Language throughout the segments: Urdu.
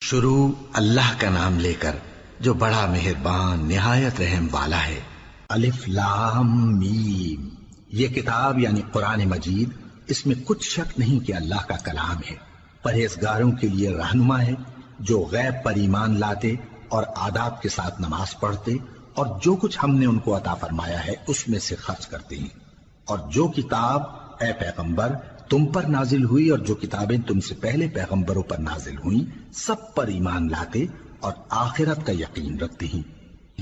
شروع اللہ کا نام لے کر جو بڑا مہربان نہایت رحم والا ہے۔ الف لام میم، یہ کتاب یعنی قرآن مجید، اس میں کچھ شک نہیں کہ اللہ کا کلام ہے، پرہیزگاروں کے لیے رہنما ہے جو غیب پر ایمان لاتے اور آداب کے ساتھ نماز پڑھتے اور جو کچھ ہم نے ان کو عطا فرمایا ہے اس میں سے خرچ کرتے ہیں، اور جو کتاب اے پیغمبر تم پر نازل ہوئی اور جو کتابیں تم سے پہلے پیغمبروں پر نازل ہوئیں سب پر ایمان لاتے اور آخرت کا یقین رکھتے ہیں۔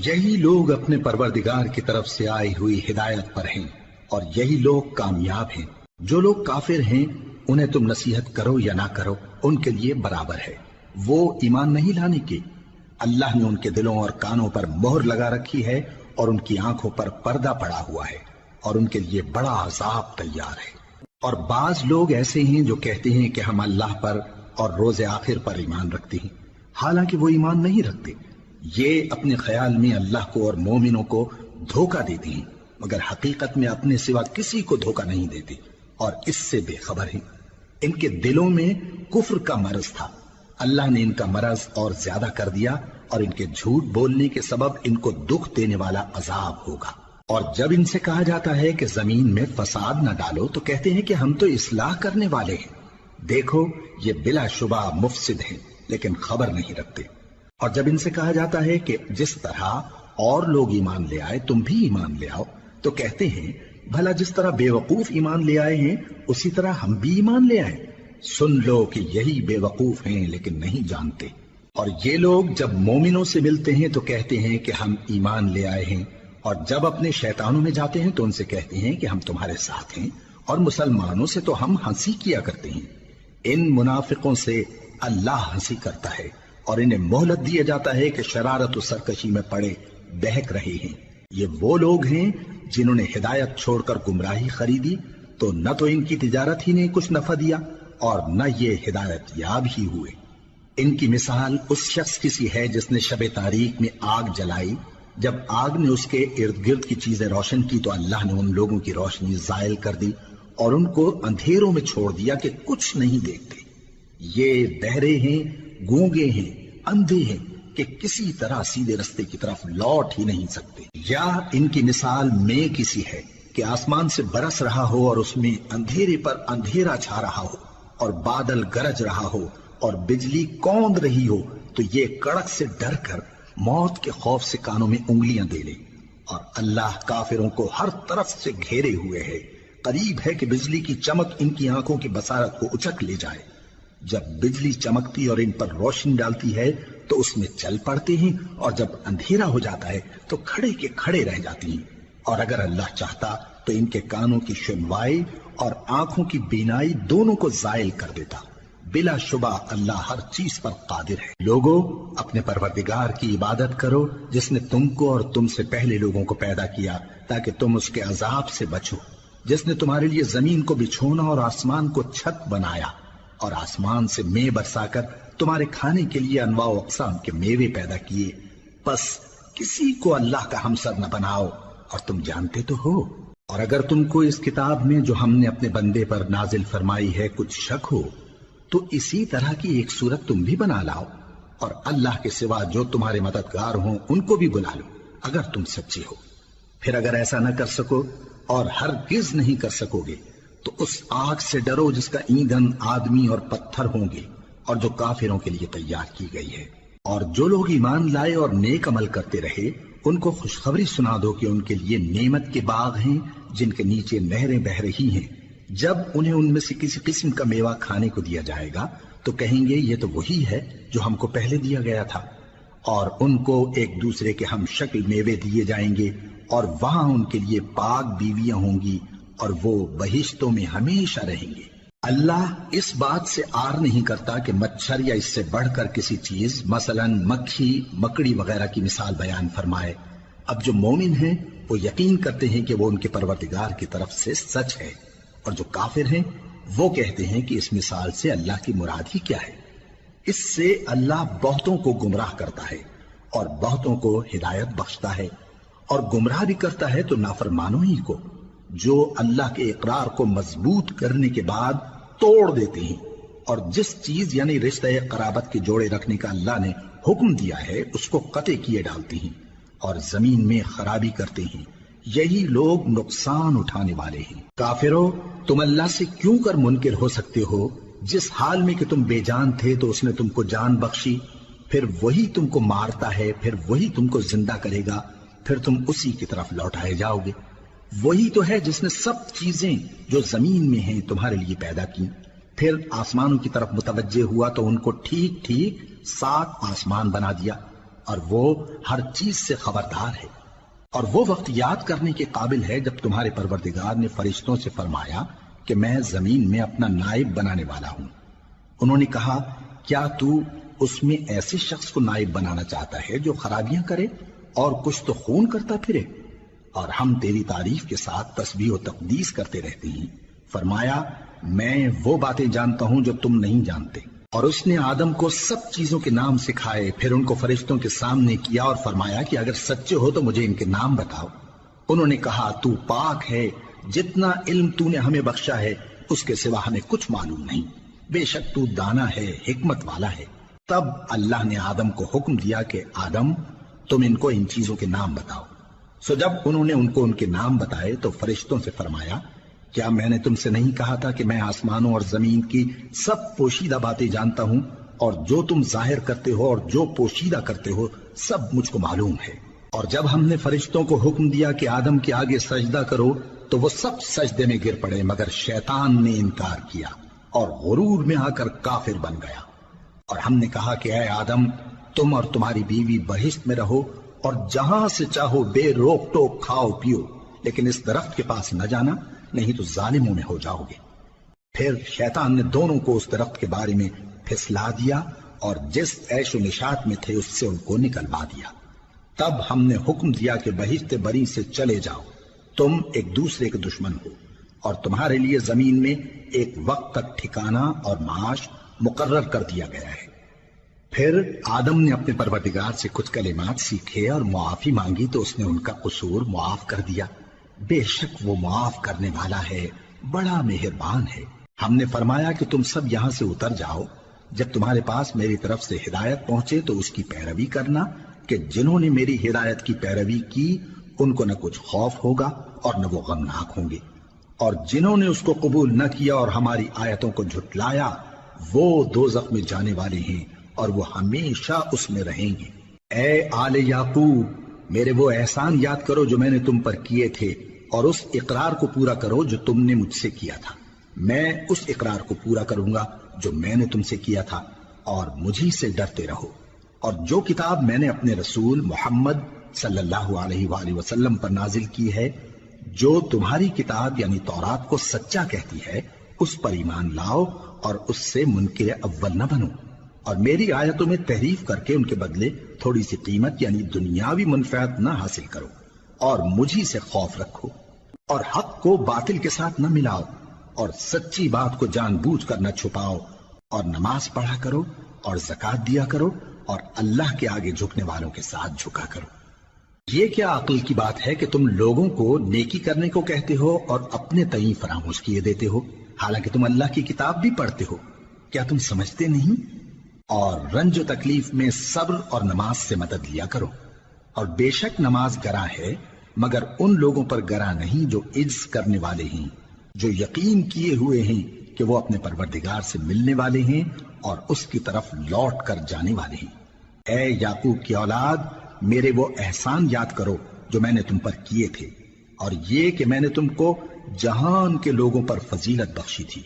یہی لوگ اپنے پروردگار کی طرف سے آئی ہوئی ہدایت پر ہیں اور یہی لوگ کامیاب ہیں۔ جو لوگ کافر ہیں انہیں تم نصیحت کرو یا نہ کرو ان کے لیے برابر ہے، وہ ایمان نہیں لانے کے۔ اللہ نے ان کے دلوں اور کانوں پر مہر لگا رکھی ہے اور ان کی آنکھوں پر پردہ پڑا ہوا ہے اور ان کے لیے بڑا عذاب تیار ہے۔ اور بعض لوگ ایسے ہیں جو کہتے ہیں کہ ہم اللہ پر اور روز آخر پر ایمان رکھتے ہیں، حالانکہ وہ ایمان نہیں رکھتے۔ یہ اپنے خیال میں اللہ کو اور مومنوں کو دھوکہ دیتے ہیں، مگر حقیقت میں اپنے سوا کسی کو دھوکہ نہیں دیتے اور اس سے بے خبر ہیں۔ ان کے دلوں میں کفر کا مرض تھا، اللہ نے ان کا مرض اور زیادہ کر دیا اور ان کے جھوٹ بولنے کے سبب ان کو دکھ دینے والا عذاب ہوگا۔ اور جب ان سے کہا جاتا ہے کہ زمین میں فساد نہ ڈالو تو کہتے ہیں کہ ہم تو اصلاح کرنے والے ہیں۔ دیکھو یہ بلا شبہ مفسد ہیں لیکن خبر نہیں رکھتے۔ اور جب ان سے کہا جاتا ہے کہ جس طرح اور لوگ ایمان لے آئے تم بھی ایمان لے آؤ تو کہتے ہیں بھلا جس طرح بے وقوف ایمان لے آئے ہیں اسی طرح ہم بھی ایمان لے آئے۔ سن لو کہ یہی بے وقوف ہیں لیکن نہیں جانتے۔ اور یہ لوگ جب مومنوں سے ملتے ہیں تو کہتے ہیں کہ ہم ایمان لے آئے ہیں، اور جب اپنے شیطانوں میں جاتے ہیں تو ان سے کہتے ہیں کہ ہم تمہارے ساتھ ہیں، اور مسلمانوں سے تو ہم ہنسی کیا کرتے ہیں۔ ان منافقوں سے اللہ ہنسی کرتا ہے اور انہیں مہلت دیا جاتا ہے کہ شرارت و سرکشی میں پڑے بہک رہے ہیں۔ یہ وہ لوگ ہیں جنہوں نے ہدایت چھوڑ کر گمراہی خریدی تو نہ تو ان کی تجارت ہی نے کچھ نفع دیا اور نہ یہ ہدایت یاب ہی ہوئے۔ ان کی مثال اس شخص کی سی ہے جس نے شب تاریک میں آگ جلائی، جب آگ نے اس کے ارد گرد کی چیزیں روشن کی تو اللہ نے ان لوگوں کی روشنی زائل کر دی اور ان کو اندھیروں میں چھوڑ دیا کہ کچھ نہیں دیکھتے۔ یہ بہرے ہیں، گونگے ہیں، اندھے ہیں کہ کسی طرح سیدھے رستے کی طرف لوٹ ہی نہیں سکتے۔ یا ان کی مثال میں کسی ہے کہ آسمان سے برس رہا ہو اور اس میں اندھیرے پر اندھیرا چھا رہا ہو اور بادل گرج رہا ہو اور بجلی کوند رہی ہو تو یہ کڑک سے ڈر کر موت کے خوف سے کانوں میں انگلیاں دے لے۔ اور اللہ کافروں کو ہر طرف سے گھیرے ہوئے ہے، قریب ہے کہ بجلی کی چمک ان کی آنکھوں کی بصارت کو اچک لے جائے۔ جب بجلی چمکتی اور ان پر روشنی ڈالتی ہے تو اس میں چل پڑتے ہیں، اور جب اندھیرا ہو جاتا ہے تو کھڑے کے کھڑے رہ جاتے ہیں۔ اور اگر اللہ چاہتا تو ان کے کانوں کی سنوائی اور آنکھوں کی بینائی دونوں کو زائل کر دیتا۔ بلا شبہ اللہ ہر چیز پر قادر ہے۔ لوگوں اپنے پروردگار کی عبادت کرو جس نے تم کو اور تم سے پہلے لوگوں کو پیدا کیا تاکہ تم اس کے عذاب سے بچو، جس نے تمہارے لیے زمین کو بچھونا اور آسمان کو چھت بنایا اور آسمان سے مے برسا کر تمہارے کھانے کے لیے انواع و اقسام کے میوے پیدا کیے۔ بس کسی کو اللہ کا ہمسر نہ بناؤ اور تم جانتے تو ہو۔ اور اگر تم کو اس کتاب میں جو ہم نے اپنے بندے پر نازل فرمائی ہے کچھ شک ہو تو اسی طرح کی ایک صورت تم بھی بنا لاؤ اور اللہ کے سوا جو تمہارے مددگار ہوں ان کو بھی بلا لو اگر تم سچے ہو۔ پھر اگر ایسا نہ کر سکو اور ہرگز نہیں کر سکو گے تو اس آگ سے ڈرو جس کا ایندھن آدمی اور پتھر ہوں گے اور جو کافروں کے لیے تیار کی گئی ہے۔ اور جو لوگ ایمان لائے اور نیک عمل کرتے رہے ان کو خوشخبری سنا دو کہ ان کے لیے نعمت کے باغ ہیں جن کے نیچے نہریں بہ رہی ہیں۔ جب انہیں ان میں سے کسی قسم کا میوہ کھانے کو دیا جائے گا تو کہیں گے یہ تو وہی ہے جو ہم کو پہلے دیا گیا تھا، اور ان کو ایک دوسرے کے ہم شکل میوے دیے جائیں گے اور وہاں ان کے لیے پاک بیویاں ہوں گی اور وہ بہشتوں میں ہمیشہ رہیں گے۔ اللہ اس بات سے آر نہیں کرتا کہ مچھر یا اس سے بڑھ کر کسی چیز مثلا مکھی مکڑی وغیرہ کی مثال بیان فرمائے۔ اب جو مومن ہیں وہ یقین کرتے ہیں کہ وہ ان کے پروردگار کی طرف سے سچ ہے، اور جو کافر ہیں وہ کہتے ہیں کہ اس مثال سے اللہ کی مراد ہی کیا ہے۔ اس سے اللہ بہتوں کو گمراہ کرتا ہے اور بہتوں کو ہدایت بخشتا ہے، اور گمراہ بھی کرتا ہے تو نافرمانوں ہی کو، جو اللہ کے اقرار کو مضبوط کرنے کے بعد توڑ دیتے ہیں اور جس چیز یعنی رشتہ قرابت کے جوڑے رکھنے کا اللہ نے حکم دیا ہے اس کو قطع کیے ڈالتی ہیں اور زمین میں خرابی کرتے ہیں، یہی لوگ نقصان اٹھانے والے ہیں۔ کافرو، تم اللہ سے کیوں کر منکر ہو سکتے ہو؟ جس حال میں کہ تم بے جان تھے تو اس نے تم کو جان بخشی، پھر وہی تم کو مارتا ہے، پھر وہی تم کو زندہ کرے گا، پھر تم اسی کی طرف لوٹائے جاؤ گے۔ وہی تو ہے جس نے سب چیزیں جو زمین میں ہیں تمہارے لیے پیدا کی، پھر آسمانوں کی طرف متوجہ ہوا تو ان کو ٹھیک ٹھیک 7 آسمان بنا دیا، اور وہ ہر چیز سے خبردار ہے۔ اور وہ وقت یاد کرنے کے قابل ہے جب تمہارے پروردگار نے فرشتوں سے فرمایا کہ میں زمین میں اپنا نائب بنانے والا ہوں۔ انہوں نے کہا، کیا تو اس میں ایسے شخص کو نائب بنانا چاہتا ہے جو خرابیاں کرے اور کچھ تو خون کرتا پھرے؟ اور ہم تیری تعریف کے ساتھ تسبیح و تقدیس کرتے رہتے ہیں۔ فرمایا، میں وہ باتیں جانتا ہوں جو تم نہیں جانتے۔ اور اس نے آدم کو سب چیزوں کے نام سکھائے، پھر ان کو فرشتوں کے سامنے کیا اور فرمایا کہ اگر سچے ہو تو مجھے ان کے نام بتاؤ۔ انہوں نے کہا، تو پاک ہے، جتنا علم تو نے ہمیں بخشا ہے اس کے سوا ہمیں کچھ معلوم نہیں، بے شک تو دانا ہے، حکمت والا ہے۔ تب اللہ نے آدم کو حکم دیا کہ آدم، تم ان کو ان چیزوں کے نام بتاؤ۔ سو جب انہوں نے ان کو ان کے نام بتائے تو فرشتوں سے فرمایا، کیا میں نے تم سے نہیں کہا تھا کہ میں آسمانوں اور زمین کی سب پوشیدہ باتیں جانتا ہوں، اور جو تم ظاہر کرتے ہو اور جو پوشیدہ کرتے ہو سب مجھ کو معلوم ہے۔ اور جب ہم نے فرشتوں کو حکم دیا کہ آدم کے آگے سجدہ کرو تو وہ سب سجدے میں گر پڑے مگر شیطان نے انکار کیا اور غرور میں آ کر کافر بن گیا۔ اور ہم نے کہا کہ اے آدم، تم اور تمہاری بیوی بہشت میں رہو اور جہاں سے چاہو بے روک ٹوک کھاؤ پیو، لیکن اس درخت کے پاس نہ جانا، نہیں تو ظالموں میں ہو جاؤ گے۔ پھر شیطان نے دونوں کو اس درخت کے بارے میں پھسلا دیا اور جس عیش و نشاط میں تھے اس سے ان کو نکلوا دیا۔ تب ہم نے حکم دیا کہ بہشت بری سے چلے جاؤ، تم ایک دوسرے کے دشمن ہو، اور تمہارے لیے زمین میں ایک وقت تک ٹھکانہ اور معاش مقرر کر دیا گیا ہے۔ پھر آدم نے اپنے پروردگار سے کچھ کلمات سیکھے اور معافی مانگی تو اس نے ان کا قصور معاف کر دیا۔ بے شک وہ معاف کرنے والا ہے، بڑا مہربان ہے۔ ہم نے فرمایا کہ تم سب یہاں سے اتر جاؤ، جب تمہارے پاس میری طرف سے ہدایت پہنچے تو اس کی پیروی کرنا، کہ جنہوں نے میری ہدایت کی پیروی کی ان کو نہ کچھ خوف ہوگا اور نہ وہ غمناک ہوں گے، اور جنہوں نے اس کو قبول نہ کیا اور ہماری آیتوں کو جھٹلایا وہ دوزخ میں جانے والے ہیں اور وہ ہمیشہ اس میں رہیں گے۔ اے آل یعقوب، میرے وہ احسان یاد کرو جو میں نے تم پر کیے تھے، اور اس اقرار کو پورا کرو جو تم نے مجھ سے کیا تھا۔ میں اس اقرار کو پورا کروں گا جو میں نے تم سے کیا تھا، اور مجھی سے ڈرتے رہو۔ اور جو کتاب میں نے اپنے رسول محمد صلی اللہ علیہ وآلہ وسلم پر نازل کی ہے، جو تمہاری کتاب یعنی تورات کو سچا کہتی ہے، اس پر ایمان لاؤ اور اس سے منکر اول نہ بنو، اور میری آیتوں میں تحریف کر کے ان کے بدلے تھوڑی سی قیمت یعنی دنیاوی منفعت نہ حاصل کرو، اور مجھی سے خوف رکھو، اور حق کو باطل کے ساتھ نہ ملاؤ، اور سچی بات کو جان بوجھ کر نہ چھپاؤ، اور نماز پڑھا کرو اور زکوٰۃ دیا کرو، اور اللہ کے آگے جھکنے والوں کے ساتھ جھکا کرو۔ یہ کیا عقل کی بات ہے کہ تم لوگوں کو نیکی کرنے کو کہتے ہو اور اپنے تئیں فراموش کیے دیتے ہو، حالانکہ تم اللہ کی کتاب بھی پڑھتے ہو؟ کیا تم سمجھتے نہیں؟ اور رنج و تکلیف میں صبر اور نماز سے مدد لیا کرو، اور بے شک نماز گراں ہے مگر ان لوگوں پر گراں نہیں جو عجز کرنے والے ہیں، جو یقین کیے ہوئے ہیں کہ وہ اپنے پروردگار سے ملنے والے ہیں اور اس کی طرف لوٹ کر جانے والے ہیں۔ اے یعقوب کی اولاد، میرے وہ احسان یاد کرو جو میں نے تم پر کیے تھے، اور یہ کہ میں نے تم کو جہان کے لوگوں پر فضیلت بخشی تھی۔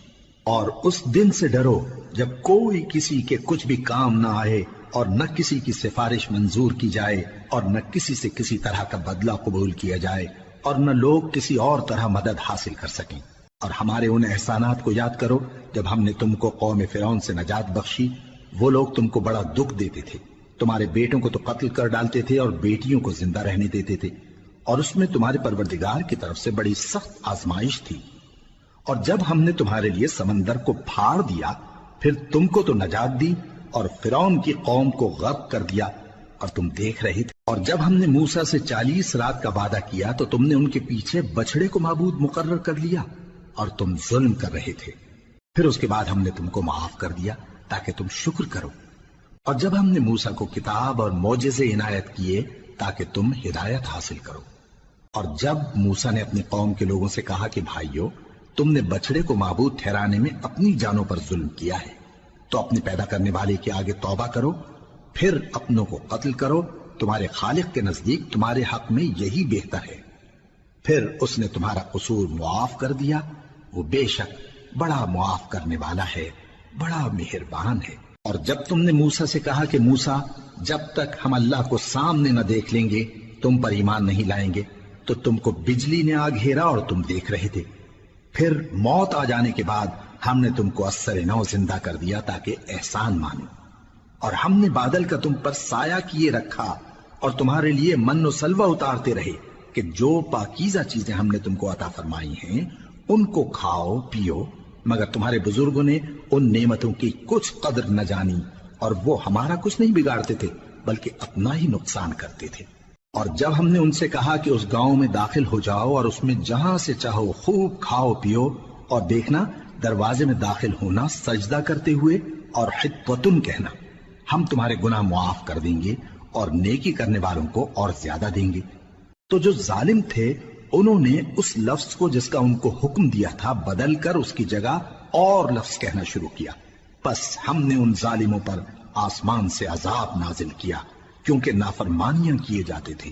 اور اس دن سے ڈرو جب کوئی کسی کے کچھ بھی کام نہ آئے، اور نہ کسی کی سفارش منظور کی جائے، اور نہ کسی سے کسی طرح کا بدلہ قبول کیا جائے، اور نہ لوگ کسی اور طرح مدد حاصل کر سکیں۔ اور ہمارے ان احسانات کو یاد کرو جب ہم نے تم کو قوم فرعون سے نجات بخشی۔ وہ لوگ تم کو بڑا دکھ دیتے تھے، تمہارے بیٹوں کو تو قتل کر ڈالتے تھے اور بیٹیوں کو زندہ رہنے دیتے تھے، اور اس میں تمہارے پروردگار کی طرف سے بڑی سخت آزمائش تھی۔ اور جب ہم نے تمہارے لیے سمندر کو پھاڑ دیا، پھر تم کو تو نجات دی اور فرعون کی قوم کو غرق کر دیا، اور تم دیکھ رہے تھے۔ اور جب ہم نے موسیٰ سے 40 رات کا وعدہ کیا تو تم نے ان کے پیچھے بچڑے کو معبود مقرر کر لیا، اور تم ظلم کر رہے تھے۔ پھر اس کے بعد ہم نے تم کو معاف کر دیا تاکہ تم شکر کرو، اور جب ہم نے موسیٰ کو کتاب اور معجزے عنایت کیے تاکہ تم ہدایت حاصل کرو۔ اور جب موسیٰ نے اپنی قوم کے لوگوں سے کہا کہ بھائیو، تم نے بچڑے کو معبود ٹھہرانے میں اپنی جانوں پر ظلم کیا ہے، تو اپنے پیدا کرنے والے کے آگے توبہ کرو، پھر اپنوں کو قتل کرو، تمہارے خالق کے نزدیک تمہارے حق میں یہی بہتر ہے۔ پھر اس نے تمہارا قصور معاف کر دیا، وہ بے شک بڑا معاف کرنے والا ہے، بڑا مہربان ہے۔ اور جب تم نے موسیٰ سے کہا کہ موسیٰ، جب تک ہم اللہ کو سامنے نہ دیکھ لیں گے تم پر ایمان نہیں لائیں گے، تو تم کو بجلی نے آ گھیرا اور تم دیکھ رہے تھے۔ پھر موت آ جانے کے بعد ہم نے تم کو اثر نو زندہ کر دیا تاکہ احسان مانو، اور ہم نے بادل کا تم پر سایہ کیے رکھا اور تمہارے لیے من و سلوہ اتارتے رہے کہ جو پاکیزہ چیزیں ہم نے تم کو عطا فرمائی ہیں ان کو کھاؤ پیو، مگر تمہارے بزرگوں نے ان نعمتوں کی کچھ قدر نہ جانی، اور وہ ہمارا کچھ نہیں بگاڑتے تھے بلکہ اپنا ہی نقصان کرتے تھے۔ اور جب ہم نے ان سے کہا کہ اس گاؤں میں داخل ہو جاؤ اور اس میں جہاں سے چاہو خوب کھاؤ پیو، اور دیکھنا دروازے میں داخل ہونا سجدہ کرتے ہوئے اور حطوۃن کہنا، ہم تمہارے گناہ معاف کر دیں گے اور نیکی کرنے والوں کو اور زیادہ دیں گے، تو جو ظالم تھے انہوں نے اس لفظ کو جس کا ان کو حکم دیا تھا بدل کر اس کی جگہ اور لفظ کہنا شروع کیا، پس ہم نے ان ظالموں پر آسمان سے عذاب نازل کیا کیونکہ نافرمانیاں کیے جاتے تھے۔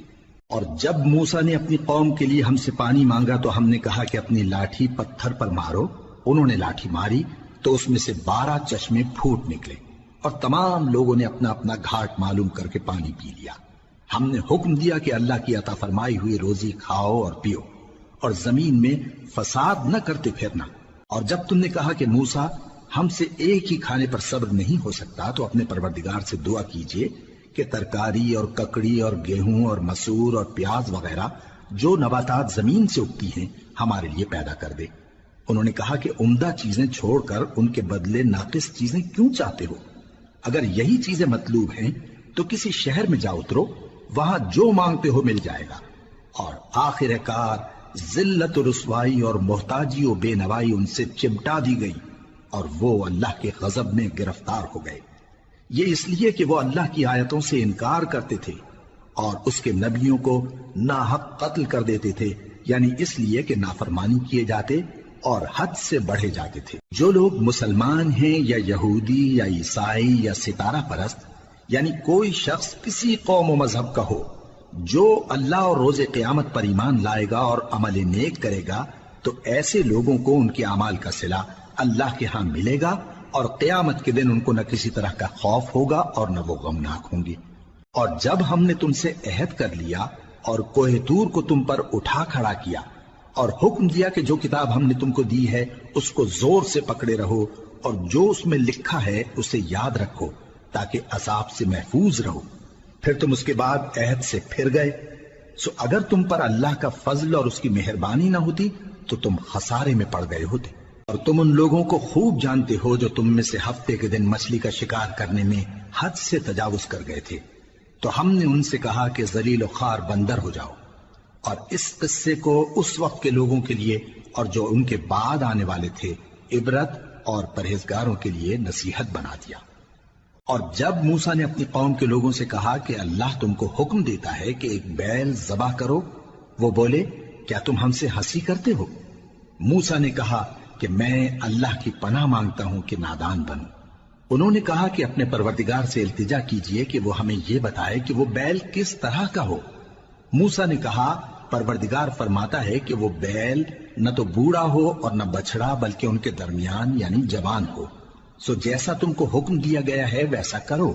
اور جب موسیٰ نے اپنی قوم کے لیے ہم سے پانی مانگا تو ہم نے کہا کہ اپنی لاٹھی پتھر پر مارو، انہوں نے لاٹھی ماری تو اس میں سے 12 چشمے پھوٹ نکلے، اور تمام لوگوں نے اپنا اپنا گھاٹ معلوم کر کے پانی پی لیا۔ ہم نے حکم دیا کہ اللہ کی عطا فرمائی ہوئی روزی کھاؤ اور پیو، اور زمین میں فساد نہ کرتے پھرنا۔ اور جب تم نے کہا کہ موسیٰ، ہم سے ایک ہی کھانے پر صبر نہیں ہو سکتا، تو اپنے پروردگار سے دعا کیجئے کہ ترکاری اور ککڑی اور گیہوں اور مسور اور پیاز وغیرہ جو نباتات زمین سے اگتی ہیں ہمارے لیے پیدا کر دے۔ انہوں نے کہا کہ عمدہ چیزیں چھوڑ کر ان کے بدلے ناقص چیزیں کیوں چاہتے ہو؟ اگر یہی چیزیں مطلوب ہیں تو کسی شہر میں جا اترو، وہاں جو مانگتے ہو مل جائے گا۔ اور آخر کار ذلت و رسوائی اور محتاجی و بے نوائی ان سے چمٹا دی گئی، اور وہ اللہ کے غضب میں گرفتار ہو گئے، یہ اس لیے کہ وہ اللہ کی آیتوں سے انکار کرتے تھے اور اس کے نبیوں کو ناحق قتل کر دیتے تھے، یعنی اس لیے کہ نافرمانی کیے جاتے اور حد سے بڑھے جاتے تھے۔ جو لوگ مسلمان ہیں یا یہودی یا عیسائی یا ستارہ پرست، یعنی کوئی شخص کسی قوم و مذہب کا ہو، جو اللہ اور روز قیامت پر ایمان لائے گا اور عمل نیک کرے گا، تو ایسے لوگوں کو ان کے اعمال کا صلہ اللہ کے ہاں ملے گا، اور قیامت کے دن ان کو نہ کسی طرح کا خوف ہوگا اور نہ وہ غمناک ہوں گے۔ اور جب ہم نے تم سے عہد کر لیا اور کوہ طور کو تم پر اٹھا کھڑا کیا اور حکم دیا کہ جو کتاب ہم نے تم کو دی ہے اس کو زور سے پکڑے رہو، اور جو اس میں لکھا ہے اسے یاد رکھو تاکہ عذاب سے محفوظ رہو، پھر تم اس کے بعد عہد سے پھر گئے، سو اگر تم پر اللہ کا فضل اور اس کی مہربانی نہ ہوتی تو تم خسارے میں پڑ گئے ہوتے۔ اور تم ان لوگوں کو خوب جانتے ہو جو تم میں سے ہفتے کے دن مچھلی کا شکار کرنے میں حد سے تجاوز کر گئے تھے، تو ہم نے ان سے کہا کہ ذلیل و خوار بندر ہو جاؤ، اور اس قصے کو اس وقت کے لوگوں کے لیے اور جو ان کے بعد آنے والے تھے عبرت اور پرہیزگاروں کے لیے نصیحت بنا دیا۔ اور جب موسیٰ نے اپنی قوم کے لوگوں سے کہا کہ اللہ تم کو حکم دیتا ہے کہ ایک بیل ذبح کرو، وہ بولے کیا تم ہم سے ہنسی کرتے ہو؟ موسیٰ نے کہا کہ میں اللہ کی پناہ مانگتا ہوں کہ نادان بنوں۔ انہوں نے کہا کہ اپنے پروردگار سے التجا کیجئے کہ وہ ہمیں یہ بتائے کہ وہ بیل کس طرح کا ہو۔ موسیٰ نے کہا پروردگار فرماتا ہے کہ وہ بیل نہ تو بوڑھا ہو اور نہ بچڑا بلکہ ان کے درمیان یعنی جوان ہو، سو جیسا تم کو حکم دیا گیا ہے ویسا کرو۔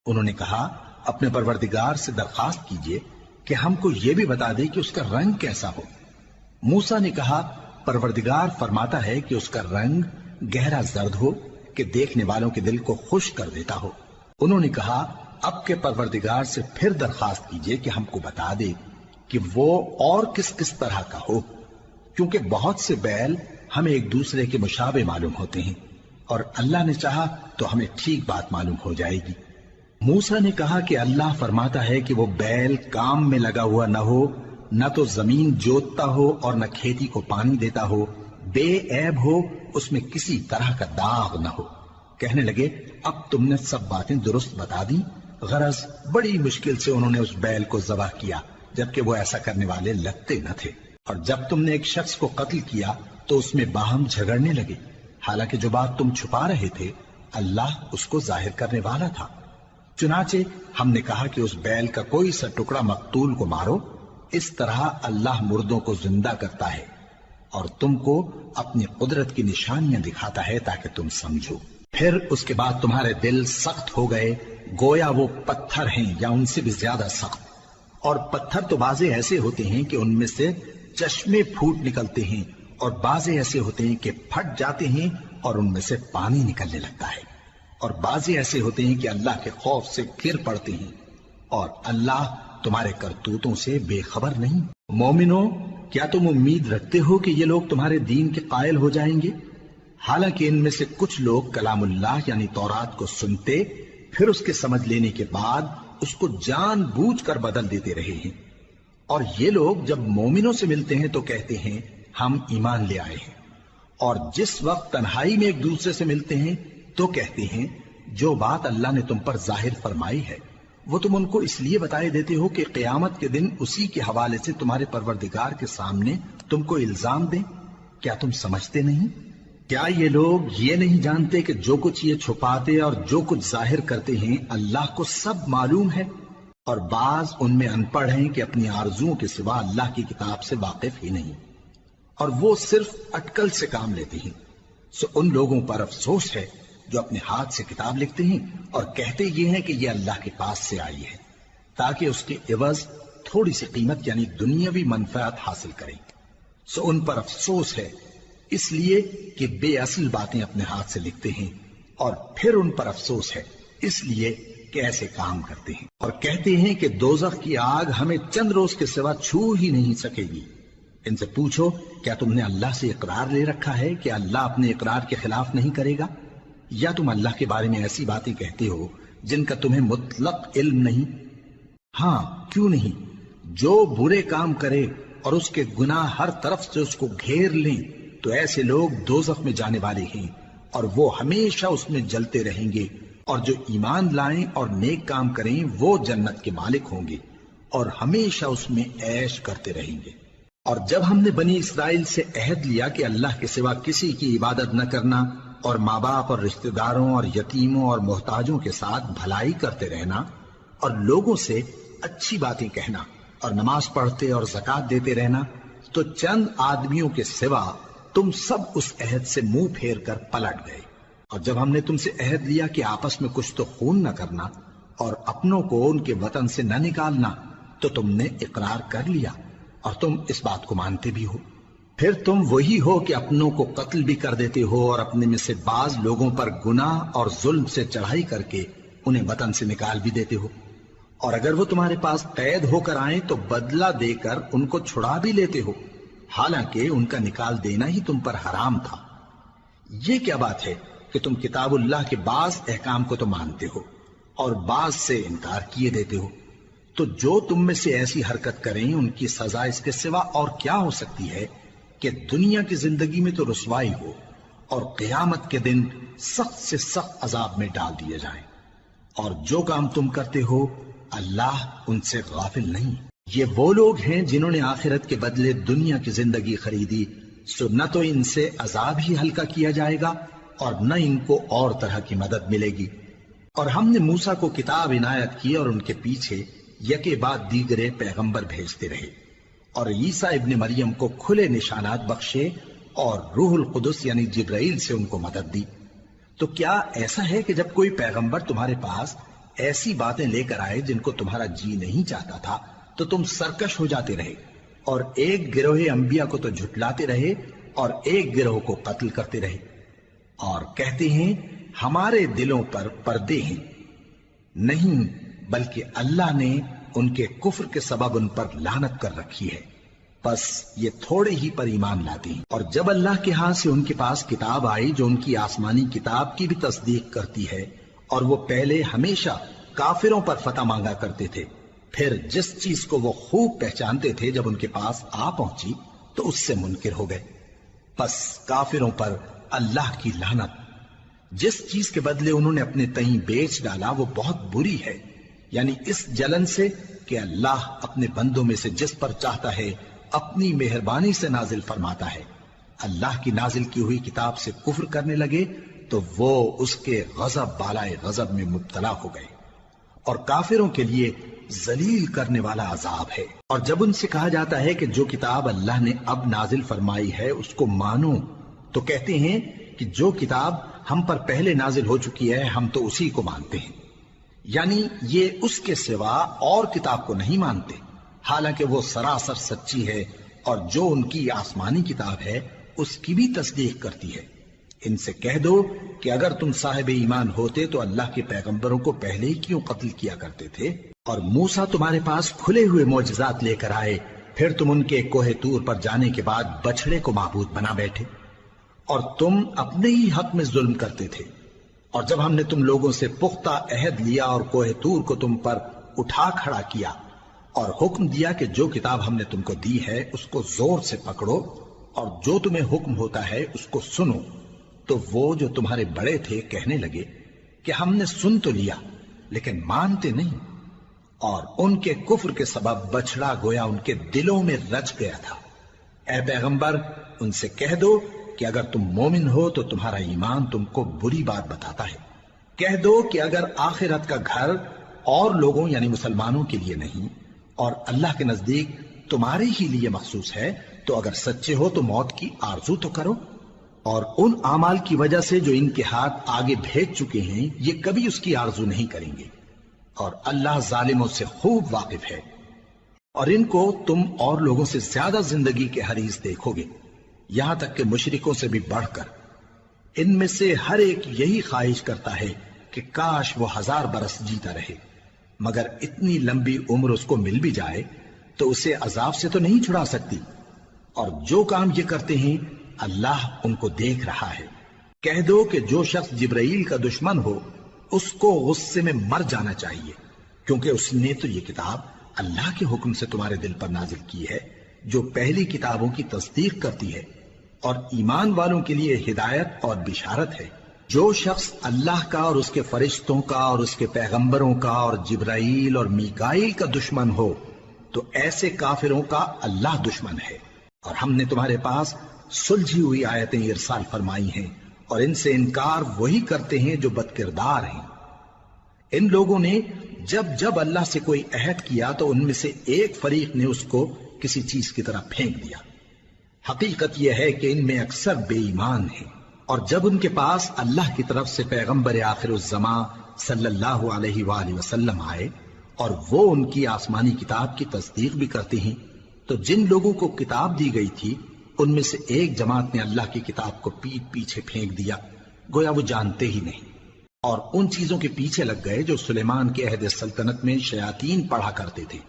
انہوں نے کہا اپنے پروردگار سے درخواست کیجئے کہ ہم کو یہ بھی بتا دے کہ اس کا رنگ کیسا ہو۔ موسیٰ نے کہا پروردگار فرماتا ہے کہ اس کا رنگ گہرا زرد ہو کہ دیکھنے والوں کے دل کو خوش کر دیتا ہو۔ انہوں نے کہا اب کے پروردگار سے پھر درخواست کیجئے کہ ہم کو بتا دے کہ وہ اور کس کس طرح کا ہو، کیونکہ بہت سے بیل ہمیں ایک دوسرے کے مشابہ معلوم ہوتے ہیں، اور اللہ نے چاہا تو ہمیں ٹھیک بات معلوم ہو جائے گی۔ موسیٰ نے کہا کہ اللہ فرماتا ہے کہ وہ بیل کام میں لگا ہوا نہ ہو، نہ تو زمین جوتتا ہو اور نہ کھیتی کو پانی دیتا ہو، بے عیب ہو اس میں کسی طرح کا داغ نہ ہو۔ کہنے لگے اب تم نے سب باتیں درست بتا دی، غرض بڑی مشکل سے انہوں نے اس بیل کو ذبح کیا، جبکہ وہ ایسا کرنے والے لگتے نہ تھے۔ اور جب تم نے ایک شخص کو قتل کیا تو اس میں باہم جھگڑنے لگے، حالانکہ جو بات تم چھپا رہے تھے اللہ اس کو ظاہر کرنے والا تھا۔ چنانچہ ہم نے کہا کہ اس بیل کا کوئی سا ٹکڑا مقتول کو مارو، اس طرح اللہ مردوں کو زندہ کرتا ہے اور تم کو اپنی قدرت کی نشانیاں دکھاتا ہے تاکہ تم سمجھو۔ پھر اس کے بعد تمہارے دل سخت ہو گئے، گویا وہ پتھر ہیں یا ان سے بھی زیادہ سخت۔ اور پتھر تو بعضے ایسے ہوتے ہیں کہ ان میں سے چشمے پھوٹ نکلتے ہیں، اور بعضے ایسے ہوتے ہیں کہ پھٹ جاتے ہیں اور ان میں سے پانی نکلنے لگتا ہے، اور بعضے ایسے ہوتے ہیں کہ اللہ کے خوف سے گر پڑتے ہیں، اور اللہ تمہارے کرتوتوں سے بے خبر نہیں۔ مومنو، کیا تم امید رکھتے ہو کہ یہ لوگ تمہارے دین کے قائل ہو جائیں گے؟ حالانکہ ان میں سے کچھ لوگ کلام اللہ یعنی تورات کو سنتے، پھر اس کے سمجھ لینے کے بعد اس کو جان بوجھ کر بدل دیتے رہے ہیں، اور یہ لوگ جب مومنوں سے ملتے ہیں تو کہتے ہیں ہم ایمان لے آئے ہیں، اور جس وقت تنہائی میں ایک دوسرے سے ملتے ہیں تو کہتے ہیں جو بات اللہ نے تم پر ظاہر فرمائی ہے وہ تم ان کو اس لیے بتائے دیتے ہو کہ قیامت کے دن اسی کے حوالے سے تمہارے پروردگار کے سامنے تم کو الزام دیں۔ کیا تم سمجھتے نہیں؟ کیا یہ لوگ یہ نہیں جانتے کہ جو کچھ یہ چھپاتے اور جو کچھ ظاہر کرتے ہیں اللہ کو سب معلوم ہے؟ اور بعض ان میں ان پڑھ ہیں کہ اپنی آرزوؤں کے سوا اللہ کی کتاب سے واقف ہی نہیں، اور وہ صرف اٹکل سے کام لیتے ہیں۔ سو ان لوگوں پر افسوس ہے جو اپنے ہاتھ سے کتاب لکھتے ہیں اور کہتے یہ ہیں کہ یہ اللہ کے پاس سے آئی ہے، تاکہ اس کے عوض تھوڑی سی قیمت یعنی دنیاوی منفعت حاصل کریں۔ سو ان پر افسوس ہے اس لیے کہ بے اصل باتیں اپنے ہاتھ سے لکھتے ہیں، اور پھر ان پر افسوس ہے اس لیے کہ ایسے کام کرتے ہیں، اور کہتے ہیں کہ دوزخ کی آگ ہمیں چند روز کے سوا چھو ہی نہیں سکے گی۔ ان سے پوچھو کیا تم نے اللہ سے اقرار لے رکھا ہے کہ اللہ اپنے اقرار کے خلاف نہیں کرے گا، یا تم اللہ کے بارے میں ایسی باتیں کہتے ہو جن کا تمہیں مطلق علم نہیں؟ ہاں کیوں نہیں، جو برے کام کرے اور اس کے گناہ ہر طرف سے اس کو گھیر لیں تو ایسے لوگ دوزخ میں جانے والے ہیں، اور وہ ہمیشہ اس میں جلتے رہیں گے، اور جو ایمان لائیں اور نیک کام کریں وہ جنت کے مالک ہوں گے اور ہمیشہ اس میں عیش کرتے رہیں گے۔ اور جب ہم نے بنی اسرائیل سے عہد لیا کہ اللہ کے سوا کسی کی عبادت نہ کرنا، اور ماں باپ اور رشتہ داروں اور یتیموں اور محتاجوں کے ساتھ بھلائی کرتے رہنا، اور لوگوں سے اچھی باتیں کہنا، اور نماز پڑھتے اور زکوٰۃ دیتے رہنا، تو چند آدمیوں کے سوا تم سب اس عہد سے منہ پھیر کر پلٹ گئے۔ اور جب ہم نے تم سے عہد لیا کہ آپس میں کچھ تو خون نہ کرنا اور اپنوں کو ان کے وطن سے نہ نکالنا، تو تم نے اقرار کر لیا اور تم اس بات کو مانتے بھی ہو۔ پھر تم وہی ہو کہ اپنوں کو قتل بھی کر دیتے ہو اور اپنے میں سے بعض لوگوں پر گناہ اور ظلم سے چڑھائی کر کے انہیں وطن سے نکال بھی دیتے ہو، اور اگر وہ تمہارے پاس قید ہو کر آئیں تو بدلہ دے کر ان کو چھڑا بھی لیتے ہو، حالانکہ ان کا نکال دینا ہی تم پر حرام تھا۔ یہ کیا بات ہے کہ تم کتاب اللہ کے بعض احکام کو تو مانتے ہو اور بعض سے انکار کیے دیتے ہو؟ تو جو تم میں سے ایسی حرکت کریں ان کی سزا اس کے سوا اور کیا ہو سکتی ہے کہ دنیا کی زندگی میں تو رسوائی ہو اور قیامت کے دن سخت سے سخت عذاب میں ڈال دیے جائیں۔ اور جو کام تم کرتے ہو اللہ ان سے غافل نہیں۔ یہ وہ لوگ ہیں جنہوں نے آخرت کے بدلے دنیا کی زندگی خریدی، سو نہ تو ان سے عذاب ہی ہلکا کیا جائے گا اور نہ ان کو اور طرح کی مدد ملے گی۔ اور ہم نے موسیٰ کو کتاب عنایت کی اور ان کے پیچھے یکے بعد دیگرے پیغمبر بھیجتے رہے، اور عیسیٰ ابن مریم کو کھلے نشانات بخشے اور روح القدس یعنی جبرائیل سے ان کو مدد دی۔ تو کیا ایسا ہے کہ جب کوئی پیغمبر تمہارے پاس ایسی باتیں لے کر آئے جن کو تمہارا جی نہیں چاہتا تھا تو تم سرکش ہو جاتے رہے، اور ایک گروہ انبیاء کو تو جھٹلاتے رہے اور ایک گروہ کو قتل کرتے رہے، اور کہتے ہیں ہمارے دلوں پر پردے ہیں؟ نہیں، بلکہ اللہ نے ان کے کفر کے سبب ان پر لعنت کر رکھی ہے، بس یہ تھوڑے ہی پر ایمان لاتے ہیں۔ اور جب اللہ کے ہاں سے ان کے پاس کتاب آئی جو ان کی آسمانی کتاب کی بھی تصدیق کرتی ہے، اور وہ پہلے ہمیشہ کافروں پر فتح مانگا کرتے تھے، پھر جس چیز کو وہ خوب پہچانتے تھے جب ان کے پاس آ پہنچی تو اس سے منکر ہو گئے، بس کافروں پر اللہ کی لعنت! جس چیز کے بدلے انہوں نے اپنے تئیں بیچ ڈالا وہ بہت بری ہے، یعنی اس جلن سے کہ اللہ اپنے بندوں میں سے جس پر چاہتا ہے اپنی مہربانی سے نازل فرماتا ہے۔ اللہ کی نازل کی ہوئی کتاب سے کفر کرنے لگے تو وہ اس کے غضب بالائے غضب میں مبتلا ہو گئے، اور کافروں کے لیے ذلیل کرنے والا عذاب ہے۔ اور جب ان سے کہا جاتا ہے کہ جو کتاب اللہ نے اب نازل فرمائی ہے اس کو مانو، تو کہتے ہیں کہ جو کتاب ہم پر پہلے نازل ہو چکی ہے ہم تو اسی کو مانتے ہیں، یعنی یہ اس کے سوا اور کتاب کو نہیں مانتے، حالانکہ وہ سراسر سچی ہے، اور جو ان کی آسمانی کتاب ہے اس کی بھی تصدیق کرتی ہے۔ ان سے کہہ دو کہ اگر تم صاحب ایمان ہوتے تو اللہ کے پیغمبروں کو پہلے ہی کیوں قتل کیا کرتے تھے؟ اور موسیٰ تمہارے پاس کھلے ہوئے معجزات لے کر آئے، پھر تم ان کے کوہ طور پر جانے کے بعد بچڑے کو معبود بنا بیٹھے، اور تم اپنے ہی حق میں ظلم کرتے تھے۔ اور جب ہم نے تم لوگوں سے پختہ عہد لیا اور کوہ طور کو تم پر اٹھا کھڑا کیا اور حکم دیا کہ جو کتاب ہم نے تم کو دی ہے اس کو زور سے پکڑو اور جو تمہیں حکم ہوتا ہے اس کو سنو، تو وہ جو تمہارے بڑے تھے کہنے لگے کہ ہم نے سن تو لیا لیکن مانتے نہیں، اور ان کے کفر کے سبب بچڑا گویا ان کے دلوں میں رچ گیا تھا۔ اے پیغمبر ان سے کہہ دو کہ اگر تم مومن ہو تو تمہارا ایمان تم کو بری بات بتاتا ہے۔ کہہ دو کہ اگر آخرت کا گھر اور لوگوں یعنی مسلمانوں کے لیے نہیں اور اللہ کے نزدیک تمہارے ہی لیے مخصوص ہے تو اگر سچے ہو تو موت کی آرزو تو کرو، اور ان اعمال کی وجہ سے جو ان کے ہاتھ آگے بھیج چکے ہیں یہ کبھی اس کی آرزو نہیں کریں گے، اور اللہ ظالموں سے خوب واقف ہے۔ اور ان کو تم اور لوگوں سے زیادہ زندگی کے حریص دیکھو گے، یہاں تک کہ مشرکوں سے بھی بڑھ کر۔ ان میں سے ہر ایک یہی خواہش کرتا ہے کہ کاش وہ 1000 برس جیتا رہے، مگر اتنی لمبی عمر اس کو مل بھی جائے تو اسے عذاب سے تو نہیں چھڑا سکتی، اور جو کام یہ کرتے ہیں اللہ ان کو دیکھ رہا ہے۔ کہہ دو کہ جو شخص جبرائیل کا دشمن ہو اس کو غصے میں مر جانا چاہیے، کیونکہ اس نے تو یہ کتاب اللہ کے حکم سے تمہارے دل پر نازل کی ہے جو پہلی کتابوں کی تصدیق کرتی ہے، اور ایمان والوں کے لیے ہدایت اور بشارت ہے۔ جو شخص اللہ کا اور اس کے فرشتوں کا اور اس کے پیغمبروں کا اور جبرائیل اور میکائیل کا دشمن ہو تو ایسے کافروں کا اللہ دشمن ہے۔ اور ہم نے تمہارے پاس سلجھی ہوئی آیتیں ارسال فرمائی ہیں، اور ان سے انکار وہی کرتے ہیں جو بد کردار ہیں۔ ان لوگوں نے جب جب اللہ سے کوئی عہد کیا تو ان میں سے ایک فریق نے اس کو کسی چیز کی طرح پھینک دیا۔ حقیقت یہ ہے کہ ان میں اکثر بے ایمان ہیں، اور جب ان کے پاس اللہ کی طرف سے پیغمبر آخر الزماں صلی اللہ علیہ وآلہ وسلم آئے اور وہ ان کی آسمانی کتاب کی تصدیق بھی کرتے ہیں، تو جن لوگوں کو کتاب دی گئی تھی ان میں سے ایک جماعت نے اللہ کی کتاب کو پیٹ پیچھے پھینک دیا، گویا وہ جانتے ہی نہیں، اور ان چیزوں کے پیچھے لگ گئے جو سلیمان کے عہد سلطنت میں شیاطین پڑھا کرتے تھے۔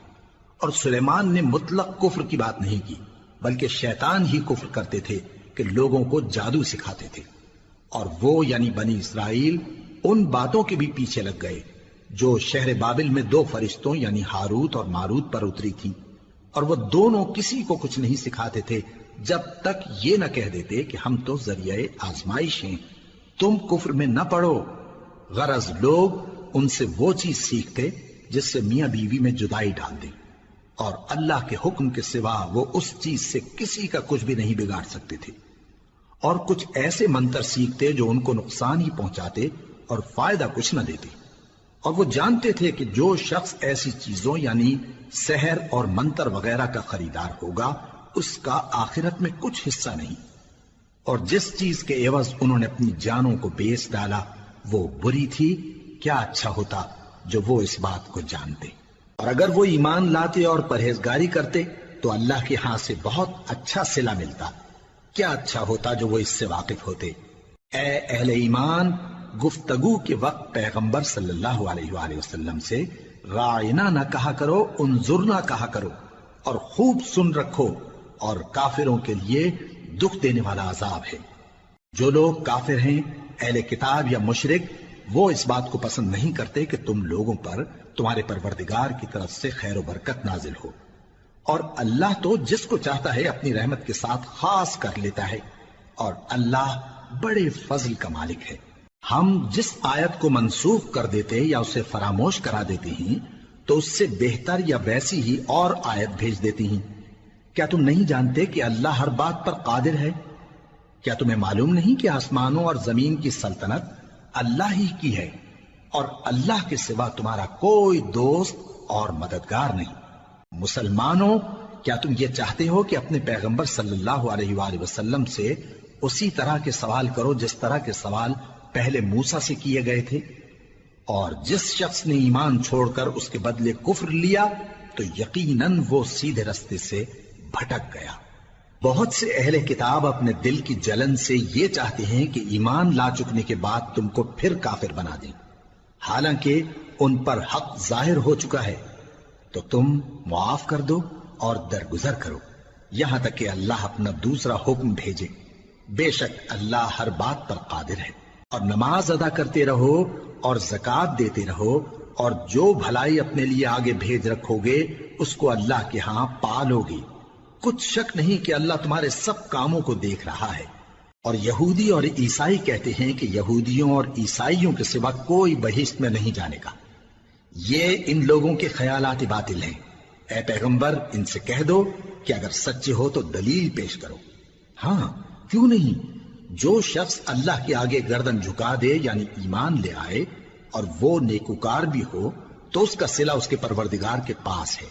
اور سلیمان نے مطلق کفر کی بات نہیں کی، بلکہ شیطان ہی کفر کرتے تھے کہ لوگوں کو جادو سکھاتے تھے، اور وہ یعنی بنی اسرائیل ان باتوں کے بھی پیچھے لگ گئے جو شہر بابل میں 2 فرشتوں یعنی ہاروت اور ماروت پر اتری تھی، اور وہ دونوں کسی کو کچھ نہیں سکھاتے تھے جب تک یہ نہ کہہ دیتے کہ ہم تو ذریعہ آزمائش ہیں، تم کفر میں نہ پڑو۔ غرض لوگ ان سے وہ چیز سیکھتے جس سے میاں بیوی میں جدائی ڈال دیں، اور اللہ کے حکم کے سوا وہ اس چیز سے کسی کا کچھ بھی نہیں بگاڑ سکتے تھے، اور کچھ ایسے منتر سیکھتے جو ان کو نقصان ہی پہنچاتے اور فائدہ کچھ نہ دیتے، اور وہ جانتے تھے کہ جو شخص ایسی چیزوں یعنی سحر اور منتر وغیرہ کا خریدار ہوگا اس کا آخرت میں کچھ حصہ نہیں، اور جس چیز کے عوض انہوں نے اپنی جانوں کو بیچ ڈالا وہ بری تھی، کیا اچھا ہوتا جو وہ اس بات کو جانتے۔ اور اگر وہ ایمان لاتے اور پرہیزگاری کرتے تو اللہ کے ہاں سے بہت اچھا صلہ ملتا، کیا اچھا ہوتا جو وہ اس سے واقف ہوتے۔ اے اہل ایمان، گفتگو کے وقت پیغمبر صلی اللہ علیہ وآلہ وسلم سے راعنا نہ کہا کرو، انظرنا کہا کرو، اور خوب سن رکھو، اور کافروں کے لیے دکھ دینے والا عذاب ہے۔ جو لوگ کافر ہیں، اہل کتاب یا مشرک، وہ اس بات کو پسند نہیں کرتے کہ تم لوگوں پر تمہارے پروردگار کی طرف سے خیر و برکت نازل ہو، اور اللہ تو جس کو چاہتا ہے اپنی رحمت کے ساتھ خاص کر لیتا ہے، اور اللہ بڑے فضل کا مالک ہے۔ ہم جس آیت کو منسوخ کر دیتے یا اسے فراموش کرا دیتے ہیں تو اس سے بہتر یا ویسی ہی اور آیت بھیج دیتی ہیں۔ کیا تم نہیں جانتے کہ اللہ ہر بات پر قادر ہے؟ کیا تمہیں معلوم نہیں کہ آسمانوں اور زمین کی سلطنت اللہ ہی کی ہے اور اللہ کے سوا تمہارا کوئی دوست اور مددگار نہیں؟ مسلمانوں، کیا تم یہ چاہتے ہو کہ اپنے پیغمبر صلی اللہ علیہ وآلہ وسلم سے اسی طرح کے سوال کرو جس طرح کے سوال پہلے موسیٰ سے کیے گئے تھے؟ اور جس شخص نے ایمان چھوڑ کر اس کے بدلے کفر لیا تو یقیناً وہ سیدھے رستے سے بھٹک گیا۔ بہت سے اہل کتاب اپنے دل کی جلن سے یہ چاہتے ہیں کہ ایمان لا چکنے کے بعد تم کو پھر کافر بنا دیں، حالانکہ ان پر حق ظاہر ہو چکا ہے۔ تو تم معاف کر دو اور درگزر کرو یہاں تک کہ اللہ اپنا دوسرا حکم بھیجے۔ بے شک اللہ ہر بات پر قادر ہے۔ اور نماز ادا کرتے رہو اور زکوٰۃ دیتے رہو، اور جو بھلائی اپنے لیے آگے بھیج رکھو گے اس کو اللہ کے ہاں پالو گے۔ کچھ شک نہیں کہ اللہ تمہارے سب کاموں کو دیکھ رہا ہے۔ اور یہودی اور عیسائی کہتے ہیں کہ یہودیوں اور عیسائیوں کے سوا کوئی بہشت میں نہیں جانے گا۔ یہ ان لوگوں کے خیالات باطل ہیں۔ اے پیغمبر، ان سے کہہ دو کہ اگر سچے ہو تو دلیل پیش کرو۔ ہاں، کیوں نہیں؟ جو شخص اللہ کے آگے گردن جھکا دے یعنی ایمان لے آئے اور وہ نیکوکار بھی ہو تو اس کا صلہ اس کے پروردگار کے پاس ہے۔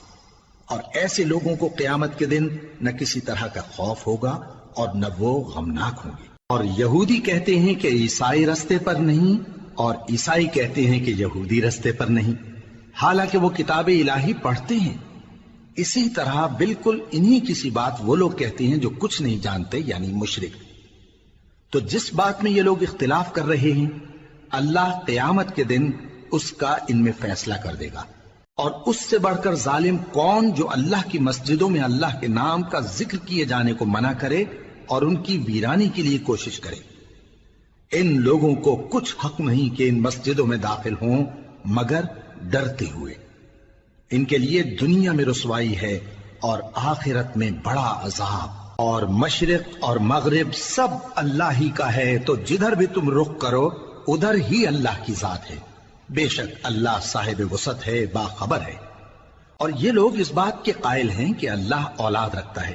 اور ایسے لوگوں کو قیامت کے دن نہ کسی طرح کا خوف ہوگا اور نہ وہ غمناک ہوں گے۔ اور یہودی کہتے ہیں کہ عیسائی رستے پر نہیں، اور عیسائی کہتے ہیں کہ یہودی رستے پر نہیں، حالانکہ وہ کتاب الہی پڑھتے ہیں۔ اسی طرح بالکل انہی کسی بات وہ لوگ کہتے ہیں جو کچھ نہیں جانتے یعنی مشرک۔ تو جس بات میں یہ لوگ اختلاف کر رہے ہیں اللہ قیامت کے دن اس کا ان میں فیصلہ کر دے گا۔ اور اس سے بڑھ کر ظالم کون جو اللہ کی مسجدوں میں اللہ کے نام کا ذکر کیے جانے کو منع کرے اور ان کی ویرانی کے لیے کوشش کرے۔ ان لوگوں کو کچھ حق نہیں کہ ان مسجدوں میں داخل ہوں مگر ڈرتے ہوئے۔ ان کے لیے دنیا میں رسوائی ہے اور آخرت میں بڑا عذاب۔ اور مشرق اور مغرب سب اللہ ہی کا ہے، تو جدھر بھی تم رخ کرو ادھر ہی اللہ کی ذات ہے۔ بے شک اللہ صاحب وسعت ہے، باخبر ہے۔ اور یہ لوگ اس بات کے قائل ہیں کہ اللہ اولاد رکھتا ہے۔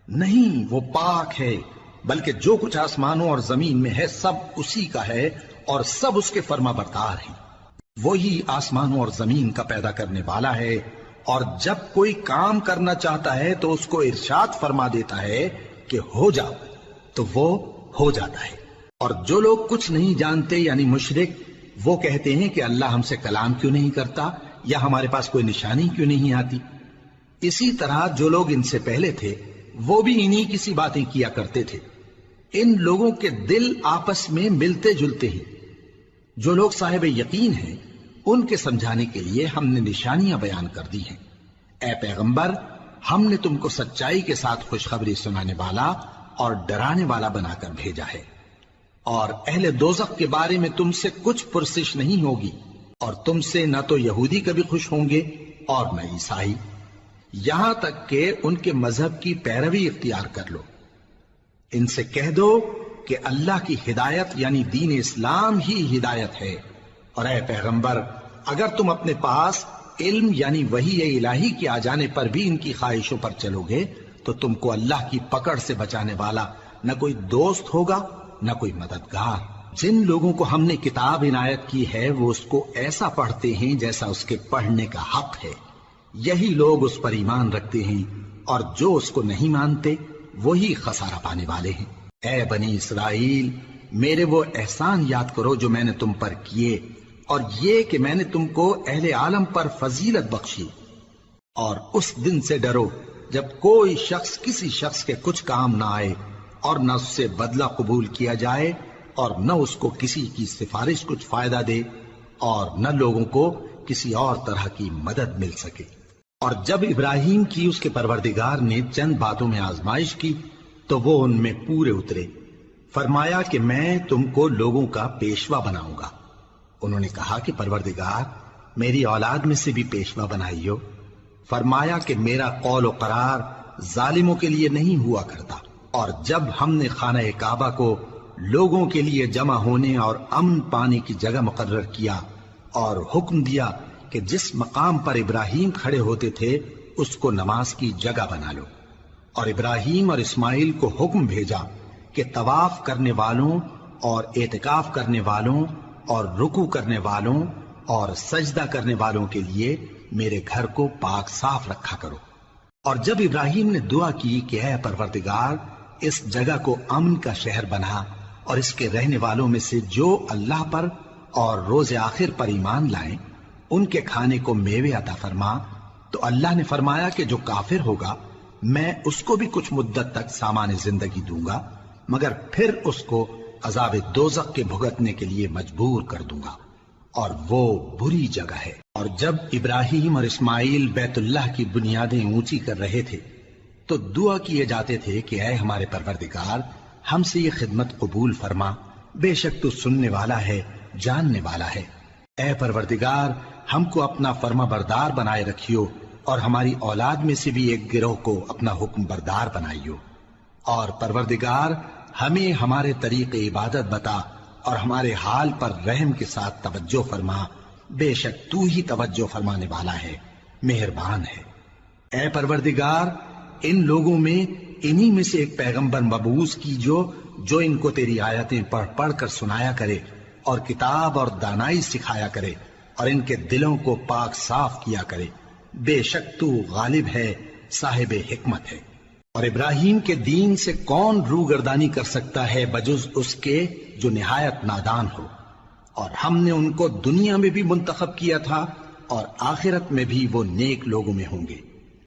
نہیں، وہ پاک ہے، بلکہ جو کچھ آسمانوں اور زمین میں ہے سب اسی کا ہے اور سب اس کے فرما بردار ہیں۔ وہی آسمانوں اور زمین کا پیدا کرنے والا ہے، اور جب کوئی کام کرنا چاہتا ہے تو اس کو ارشاد فرما دیتا ہے کہ ہو جاؤ، تو وہ ہو جاتا ہے۔ اور جو لوگ کچھ نہیں جانتے یعنی مشرک، وہ کہتے ہیں کہ اللہ ہم سے کلام کیوں نہیں کرتا یا ہمارے پاس کوئی نشانی کیوں نہیں آتی۔ اسی طرح جو لوگ ان سے پہلے تھے وہ بھی انہی کسی باتیں کیا کرتے تھے۔ ان لوگوں کے دل آپس میں ملتے جلتے ہیں۔ جو لوگ صاحب یقین ہیں ان کے سمجھانے کے لیے ہم نے نشانیاں بیان کر دی ہیں۔ اے پیغمبر، ہم نے تم کو سچائی کے ساتھ خوشخبری سنانے والا اور ڈرانے والا بنا کر بھیجا ہے۔ اور اہل دوزخ کے بارے میں تم سے کچھ پرسش نہیں ہوگی، اور تم سے نہ تو یہودی کبھی خوش ہوں گے اور نہ عیسائی، یہاں تک کہ ان کے مذہب کی پیروی اختیار کر لو۔ ان سے کہہ دو کہ اللہ کی ہدایت یعنی دین اسلام ہی ہدایت ہے۔ اور اے پیغمبر، اگر تم اپنے پاس علم یعنی وحی الہی کے آ جانے پر بھی ان کی خواہشوں پر چلو گے تو تم کو اللہ کی پکڑ سے بچانے والا نہ کوئی دوست ہوگا نہ کوئی مددگار۔ جن لوگوں کو ہم نے کتاب عنایت کی ہے وہ اس کو ایسا پڑھتے ہیں جیسا اس کے پڑھنے کا حق ہے، یہی لوگ اس پر ایمان رکھتے ہیں، اور جو اس کو نہیں مانتے وہی خسارہ پانے والے ہیں۔ اے بنی اسرائیل، میرے وہ احسان یاد کرو جو میں نے تم پر کیے، اور یہ کہ میں نے تم کو اہل عالم پر فضیلت بخشی۔ اور اس دن سے ڈرو جب کوئی شخص کسی شخص کے کچھ کام نہ آئے اور نہ اس سے بدلہ قبول کیا جائے، اور نہ اس کو کسی کی سفارش کچھ فائدہ دے، اور نہ لوگوں کو کسی اور طرح کی مدد مل سکے۔ اور جب ابراہیم کی اس کے پروردگار نے چند باتوں میں آزمائش کی تو وہ ان میں پورے اترے۔ فرمایا کہ میں تم کو لوگوں کا پیشوا بناؤں گا۔ انہوں نے کہا کہ پروردگار، میری اولاد میں سے بھی پیشوا بنائیو۔ فرمایا کہ میرا قول و قرار ظالموں کے لیے نہیں ہوا کرتا۔ اور جب ہم نے خانہ کعبہ کو لوگوں کے لیے جمع ہونے اور امن پانے کی جگہ مقرر کیا اور حکم دیا کہ جس مقام پر ابراہیم کھڑے ہوتے تھے اس کو نماز کی جگہ بنا لو، اور ابراہیم اور اسماعیل کو حکم بھیجا کہ طواف کرنے والوں اور اعتکاف کرنے والوں اور رکوع کرنے والوں اور سجدہ کرنے والوں کے لیے میرے گھر کو پاک صاف رکھا کرو۔ اور جب ابراہیم نے دعا کی کہ اے پروردگار اس جگہ کو امن کا شہر بنا اور اس کے رہنے والوں میں سے جو اللہ پر اور روز آخر پر ایمان لائیں ان کے کھانے کو میوے عطا فرما، تو اللہ نے فرمایا کہ جو کافر ہوگا میں اس کو بھی کچھ مدت تک سامان زندگی دوں گا، مگر پھر اس کو عذاب دوزخ کے بھگتنے کے لیے مجبور کر دوں گا، اور وہ بری جگہ ہے۔ اور جب ابراہیم اور اسماعیل بیت اللہ کی بنیادیں اونچی کر رہے تھے تو دعا کیے جاتے تھے کہ اے ہمارے پروردگار ہم سے یہ خدمت قبول فرما، بے شک تو سننے والا ہے، جاننے والا ہے۔ اے پروردگار ہم کو اپنا فرما بردار بنائے رکھیو، اور ہماری اولاد میں سے بھی ایک گروہ کو اپنا حکم بردار بنائیو، اور پروردگار ہمیں ہمارے طریق عبادت بتا اور ہمارے حال پر رحم کے ساتھ توجہ فرما، بے شک تو ہی توجہ فرمانے والا ہے، مہربان ہے۔ اے پروردگار ان لوگوں میں انہی میں سے ایک پیغمبر مبعوث کی جو ان کو تیری آیتیں پڑھ پڑھ کر سنایا کرے اور کتاب اور دانائی سکھایا کرے اور ان کے دلوں کو پاک صاف کیا کرے، بے شک تو غالب ہے، صاحب حکمت ہے۔ اور ابراہیم کے دین سے کون روگردانی کر سکتا ہے بجز اس کے جو نہایت نادان ہو، اور ہم نے ان کو دنیا میں بھی منتخب کیا تھا اور آخرت میں بھی وہ نیک لوگوں میں ہوں گے۔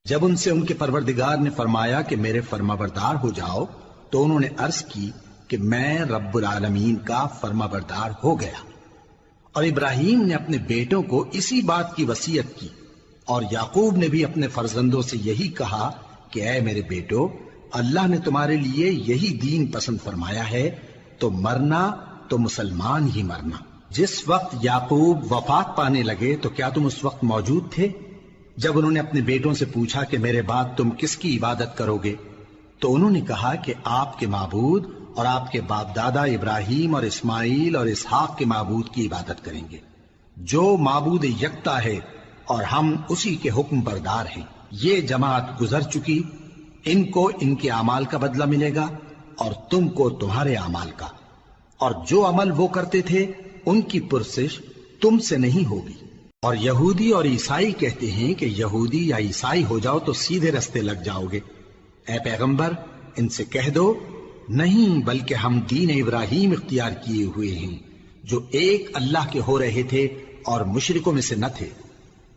جب ان سے ان کے پروردگار نے فرمایا کہ میرے فرمانبردار ہو جاؤ تو انہوں نے عرض کی کہ میں رب العالمین کا فرمانبردار ہو گیا۔ اور ابراہیم نے اپنے بیٹوں کو اسی بات کی وصیت کی، اور یعقوب نے بھی اپنے فرزندوں سے یہی کہا کہ اے میرے بیٹو، اللہ نے تمہارے لیے یہی دین پسند فرمایا ہے، تو مرنا تو مسلمان ہی مرنا۔ جس وقت یعقوب وفات پانے لگے تو کیا تم اس وقت موجود تھے جب انہوں نے اپنے بیٹوں سے پوچھا کہ میرے بعد تم کس کی عبادت کرو گے؟ تو انہوں نے کہا کہ آپ کے معبود اور آپ کے باپ دادا ابراہیم اور اسماعیل اور اسحاق کے معبود کی عبادت کریں گے، جو معبود یکتا ہے اور ہم اسی کے حکم بردار ہیں۔ یہ جماعت گزر چکی، ان کو ان کے اعمال کا بدلہ ملے گا اور تم کو تمہارے اعمال کا، اور جو عمل وہ کرتے تھے ان کی پرسش تم سے نہیں ہوگی۔ اور یہودی اور عیسائی کہتے ہیں کہ یہودی یا عیسائی ہو جاؤ تو سیدھے رستے لگ جاؤ گے۔ اے پیغمبر ان سے کہہ دو نہیں، بلکہ ہم دین ابراہیم اختیار کیے ہوئے ہیں جو ایک اللہ کے ہو رہے تھے اور مشرکوں میں سے نہ تھے۔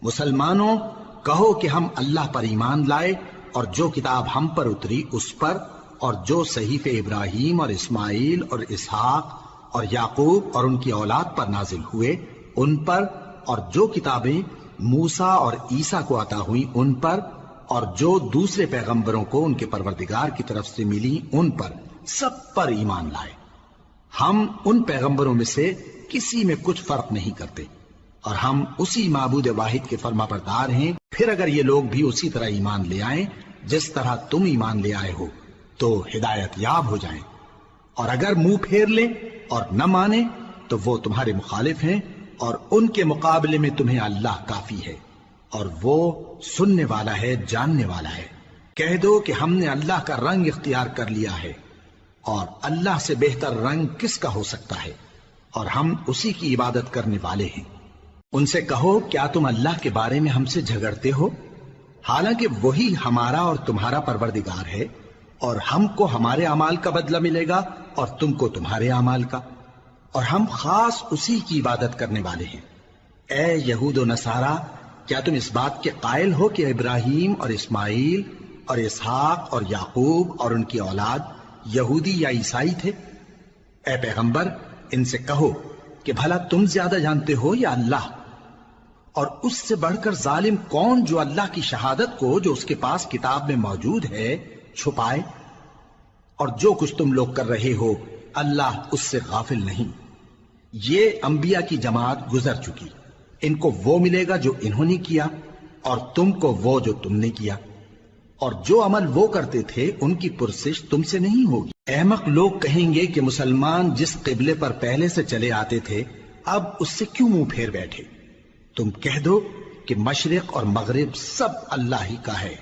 مسلمانوں کہو کہ ہم اللہ پر ایمان لائے اور جو کتاب ہم پر اتری اس پر، اور جو صحیفے ابراہیم اور اسماعیل اور اسحاق اور یعقوب اور ان کی اولاد پر نازل ہوئے ان پر، اور جو کتابیں موسیٰ اور عیسیٰ کو عطا ہوئیں ان پر، اور جو دوسرے پیغمبروں کو ان کے پروردگار کی طرف سے ملی ان پر، سب پر ایمان لائے۔ ہم ان پیغمبروں میں سے کسی میں کچھ فرق نہیں کرتے، اور ہم اسی معبود واحد کے فرمانبردار ہیں۔ پھر اگر یہ لوگ بھی اسی طرح ایمان لے آئیں جس طرح تم ایمان لے آئے ہو تو ہدایت یاب ہو جائیں، اور اگر منہ پھیر لیں اور نہ مانیں تو وہ تمہارے مخالف ہیں، اور ان کے مقابلے میں تمہیں اللہ کافی ہے، اور وہ سننے والا ہے، جاننے والا ہے۔ کہہ دو کہ ہم نے اللہ کا رنگ اختیار کر لیا ہے، اور اللہ سے بہتر رنگ کس کا ہو سکتا ہے، اور ہم اسی کی عبادت کرنے والے ہیں۔ ان سے کہو کیا تم اللہ کے بارے میں ہم سے جھگڑتے ہو، حالانکہ وہی ہمارا اور تمہارا پروردگار ہے، اور ہم کو ہمارے اعمال کا بدلہ ملے گا اور تم کو تمہارے اعمال کا، اور ہم خاص اسی کی عبادت کرنے والے ہیں۔ اے یہود و نصارا، کیا تم اس بات کے قائل ہو کہ ابراہیم اور اسماعیل اور اسحاق اور یعقوب اور ان کی اولاد یہودی یا عیسائی تھے؟ اے پیغمبر ان سے کہو کہ بھلا تم زیادہ جانتے ہو یا اللہ؟ اور اس سے بڑھ کر ظالم کون جو اللہ کی شہادت کو جو اس کے پاس کتاب میں موجود ہے چھپائے؟ اور جو کچھ تم لوگ کر رہے ہو اللہ اس سے غافل نہیں۔ یہ انبیاء کی جماعت گزر چکی، ان کو وہ ملے گا جو انہوں نے کیا، اور تم کو وہ جو تم نے کیا۔ اور جو عمل وہ کرتے تھے ان کی پرسش تم سے نہیں ہوگی۔ احمق لوگ کہیں گے کہ مسلمان جس قبلے پر پہلے سے چلے آتے تھے اب اس سے کیوں منہ پھیر بیٹھے؟ تم کہہ دو کہ مشرق اور مغرب سب اللہ ہی کا ہے،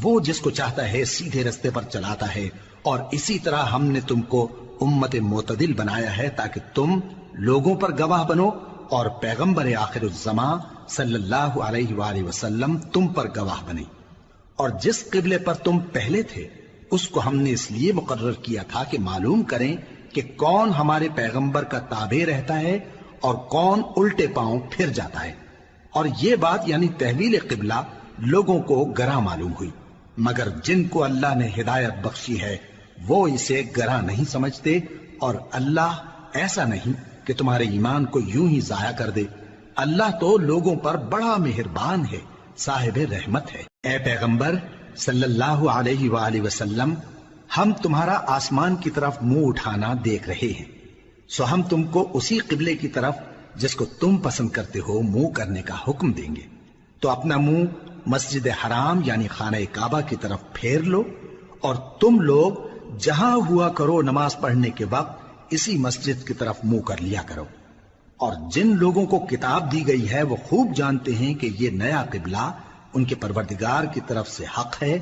وہ جس کو چاہتا ہے سیدھے رستے پر چلاتا ہے، اور اسی طرح ہم نے تم کو امت معتدل بنایا ہے تاکہ تم لوگوں پر گواہ بنو اور پیغمبر آخر الزمان صلی اللہ علیہ وآلہ وسلم تم پر گواہ بنے۔ اور جس قبلے پر تم پہلے تھے اس کو ہم نے اس لیے مقرر کیا تھا کہ معلوم کریں کہ کون ہمارے پیغمبر کا تابع رہتا ہے اور کون الٹے پاؤں پھر جاتا ہے۔ اور یہ بات یعنی تحویل قبلہ لوگوں کو گراں معلوم ہوئی، مگر جن کو اللہ نے ہدایت بخشی ہے وہ اسے گراں نہیں سمجھتے، اور اللہ ایسا نہیں کہ تمہارے ایمان کو یوں ہی ضائع کر دے۔ اللہ تو لوگوں پر بڑا مہربان ہے، صاحب رحمت ہے۔ اے پیغمبر صلی اللہ علیہ وآلہ وسلم، ہم تمہارا آسمان کی طرف منہ اٹھانا دیکھ رہے ہیں، سو ہم تم کو اسی قبلے کی طرف جس کو تم پسند کرتے ہو منہ کرنے کا حکم دیں گے۔ تو اپنا منہ مسجد حرام یعنی خانہ کعبہ کی طرف پھیر لو، اور تم لوگ جہاں ہوا کرو نماز پڑھنے کے وقت اسی مسجد کی طرف منہ کر لیا کرو۔ اور جن لوگوں کو کتاب دی گئی ہے وہ خوب جانتے ہیں کہ یہ نیا قبلہ ان کے پروردگار کی طرف سے حق ہے،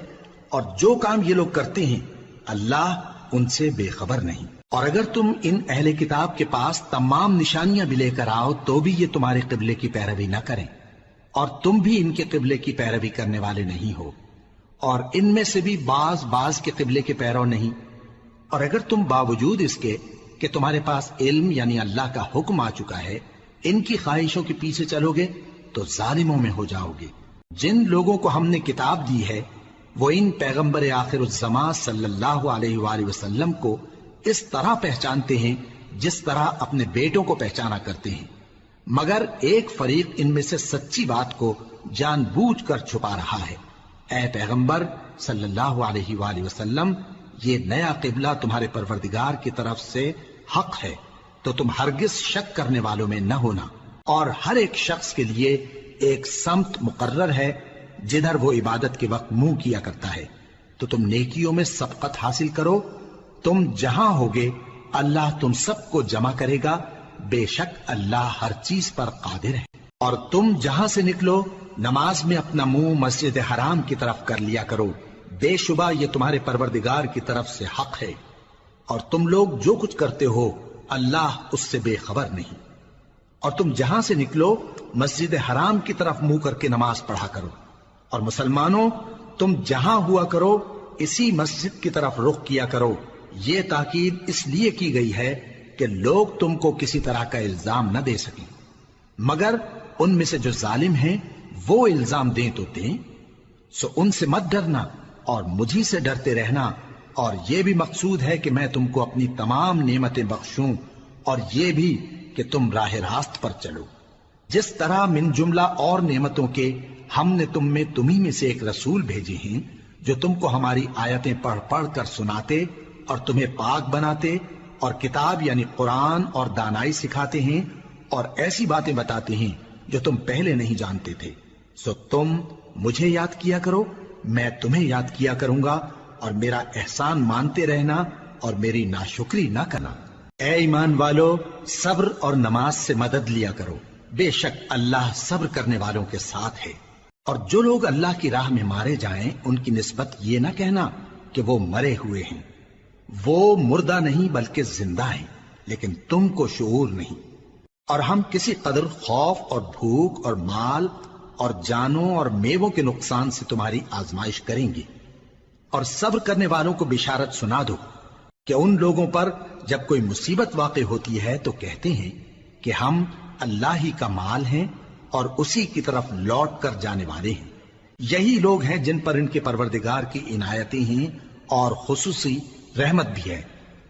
اور جو کام یہ لوگ کرتے ہیں اللہ ان سے بے خبر نہیں۔ اور اگر تم ان اہل کتاب کے پاس تمام نشانیاں بھی لے کر آؤ تو بھی یہ تمہارے قبلے کی پیروی نہ کریں، اور تم بھی ان کے قبلے کی پیروی کرنے والے نہیں ہو، اور ان میں سے بھی بعض کے قبلے کے پیرو نہیں۔ اور اگر تم باوجود اس کے کہ تمہارے پاس علم یعنی اللہ کا حکم آ چکا ہے ان کی خواہشوں کے پیچھے چلو گے تو ظالموں میں ہو جاؤ گے۔ جن لوگوں کو ہم نے کتاب دی ہے وہ ان پیغمبر آخر الزمان صلی اللہ علیہ وآلہ وسلم کو اس طرح پہچانتے ہیں جس طرح اپنے بیٹوں کو پہچانا کرتے ہیں، مگر ایک فریق ان میں سے سچی بات کو جان بوجھ کر چھپا رہا ہے۔ اے پیغمبر صلی اللہ علیہ وآلہ وسلم، یہ نیا قبلہ تمہارے پروردگار کی طرف سے حق ہے، تو تم ہرگز شک کرنے والوں میں نہ ہونا، اور ہر ایک شخص کے لیے ایک سمت مقرر ہے جدھر وہ عبادت کے وقت منہ کیا کرتا ہے، تو تم نیکیوں میں سبقت حاصل کرو۔ تم جہاں ہوگے اللہ تم سب کو جمع کرے گا، بے شک اللہ ہر چیز پر قادر ہے۔ اور تم جہاں سے نکلو نماز میں اپنا منہ مسجد حرام کی طرف کر لیا کرو، بے شبہ یہ تمہارے پروردگار کی طرف سے حق ہے، اور تم لوگ جو کچھ کرتے ہو اللہ اس سے بے خبر نہیں۔ اور تم جہاں سے نکلو مسجد حرام کی طرف منہ کر کے نماز پڑھا کرو، اور مسلمانوں تم جہاں ہوا کرو اسی مسجد کی طرف رخ کیا کرو۔ یہ تاکید اس لیے کی گئی ہے کہ لوگ تم کو کسی طرح کا الزام نہ دے سکیں، مگر ان میں سے جو ظالم ہیں وہ الزام دیں تو دیں، سو ان سے مت ڈرنا اور مجھی سے ڈرتے رہنا، اور یہ بھی مقصود ہے کہ میں تم کو اپنی تمام نعمتیں بخشوں، اور یہ بھی کہ تم راہ راست پر چلو۔ جس طرح من جملہ اور نعمتوں کے ہم نے تم میں تمہیں میں سے ایک رسول بھیجے ہیں جو تم کو ہماری آیتیں پڑھ پڑھ کر سناتے اور تمہیں پاک بناتے، اور کتاب یعنی قرآن اور دانائی سکھاتے ہیں، اور ایسی باتیں بتاتے ہیں جو تم پہلے نہیں جانتے تھے۔ سو تم مجھے یاد کیا کرو، میں تمہیں یاد کیا کروں گا، اور میرا احسان مانتے رہنا اور میری ناشکری نہ کرنا۔ اے ایمان والو، صبر اور نماز سے مدد لیا کرو، بے شک اللہ صبر کرنے والوں کے ساتھ ہے۔ اور جو لوگ اللہ کی راہ میں مارے جائیں ان کی نسبت یہ نہ کہنا کہ وہ مرے ہوئے ہیں، وہ مردہ نہیں بلکہ زندہ ہیں، لیکن تم کو شعور نہیں۔ اور ہم کسی قدر خوف اور بھوک اور مال اور جانوں اور میووں کے نقصان سے تمہاری آزمائش کریں گے، اور صبر کرنے والوں کو بشارت سنا دو کہ ان لوگوں پر جب کوئی مصیبت واقع ہوتی ہے تو کہتے ہیں کہ ہم اللہ ہی کا مال ہیں اور اسی کی طرف لوٹ کر جانے والے ہیں۔ یہی لوگ ہیں جن پر ان کے پروردگار کی عنایتیں ہیں اور خصوصی رحمت بھی ہے،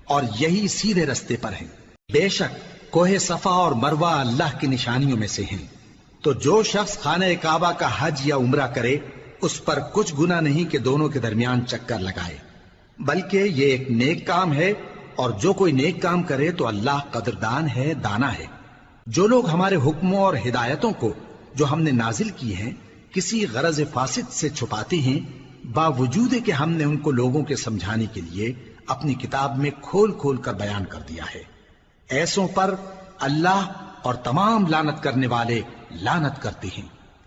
اور یہی سیدھے رستے پر ہیں۔ بے شک کوہ صفا اور مروہ اللہ کی نشانیوں میں سے ہیں، تو جو شخص خانہ کعبہ کا حج یا عمرہ کرے اس پر کچھ گناہ نہیں کہ دونوں کے درمیان چکر لگائے، بلکہ یہ ایک نیک کام ہے، اور جو کوئی نیک کام کرے تو اللہ قدردان ہے، دانا ہے۔ جو لوگ ہمارے حکموں اور ہدایتوں کو جو ہم نے نازل کی ہیں کسی غرض فاسد سے چھپاتے ہیں باوجود کہ ہم نے ان کو لوگوں کے سمجھانے کے لیے اپنی کتاب میں کھول کھول کر بیان کر دیا ہے۔ ایسوں پر اللہ اور تمام لعنت کرنے والے لعنت کرتے ہیں۔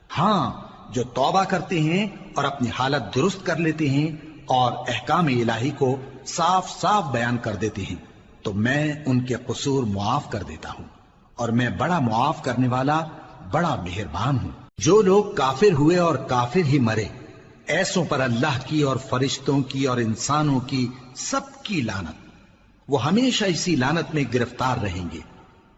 ہاں، جو توبہ کرتے ہیں اور اپنی حالت درست کر لیتے ہیں اور احکام الہی کو صاف صاف بیان کر دیتے ہیں تو میں ان کے قصور معاف کر دیتا ہوں، اور میں بڑا معاف کرنے والا، بڑا مہربان ہوں۔ جو لوگ کافر ہوئے اور کافر ہی مرے، ایسوں پر اللہ کی اور فرشتوں کی اور انسانوں کی سب کی لعنت، وہ ہمیشہ اسی لعنت میں گرفتار رہیں گے۔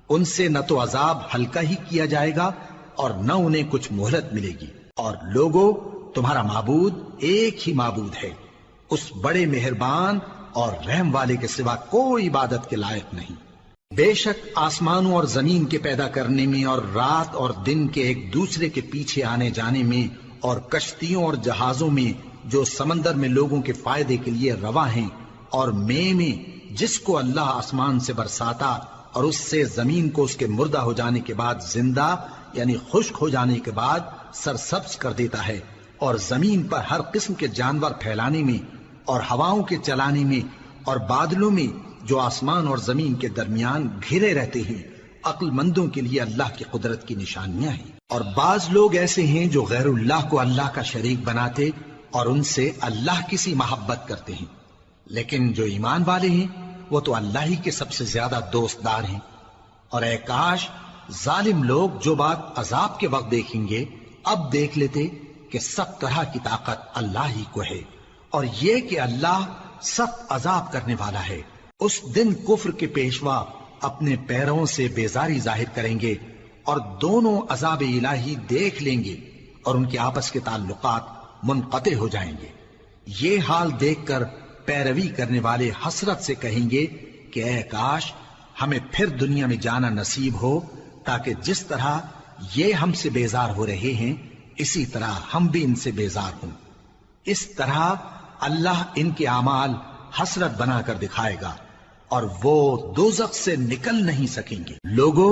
ان سے نہ تو عذاب ہلکا ہی کیا جائے گا اور نہ انہیں کچھ مہلت ملے گی۔ اور لوگوں، تمہارا معبود ایک ہی معبود ہے، اس بڑے مہربان اور رحم والے کے سوا کوئی عبادت کے لائق نہیں۔ بے شک آسمانوں اور زمین کے پیدا کرنے میں اور رات اور دن کے ایک دوسرے کے پیچھے آنے جانے میں اور کشتیوں اور جہازوں میں جو سمندر میں لوگوں کے فائدے کے لیے رواں ہیں، اور میں جس کو اللہ آسمان سے برساتا اور اس سے زمین کو اس کے مردہ ہو جانے کے بعد زندہ یعنی خشک ہو جانے کے بعد سرسبز کر دیتا ہے، اور زمین پر ہر قسم کے جانور پھیلانے میں اور ہواؤں کے چلانے میں اور بادلوں میں جو آسمان اور زمین کے درمیان گھرے رہتے ہیں، عقل مندوں کے لیے اللہ کی قدرت کی نشانیاں ہیں۔ اور بعض لوگ ایسے ہیں جو غیر اللہ کو اللہ کا شریک بناتے اور ان سے اللہ کی سی محبت کرتے ہیں، لیکن جو ایمان والے ہیں وہ تو اللہ ہی کے سب سے زیادہ دوست دار ہیں۔ اور اے کاش ظالم لوگ جو بات عذاب کے وقت دیکھیں گے اب دیکھ لیتے کہ سب طرح کی طاقت اللہ ہی کو ہے، اور یہ کہ اللہ سخت عذاب کرنے والا ہے۔ اس دن کفر کے پیشوا اپنے پیروں سے بیزاری ظاہر کریں گے اور دونوں عذاب الہی دیکھ لیں گے اور ان کے آپس کے تعلقات منقطع ہو جائیں گے۔ یہ حال دیکھ کر پیروی کرنے والے حسرت سے کہیں گے کہ اے کاش ہمیں پھر دنیا میں جانا نصیب ہو، تاکہ جس طرح یہ ہم سے بیزار ہو رہے ہیں اسی طرح ہم بھی ان سے بیزار ہوں۔ اس طرح اللہ ان کے اعمال حسرت بنا کر دکھائے گا اور وہ دوزخ سے نکل نہیں سکیں گے۔ لوگوں،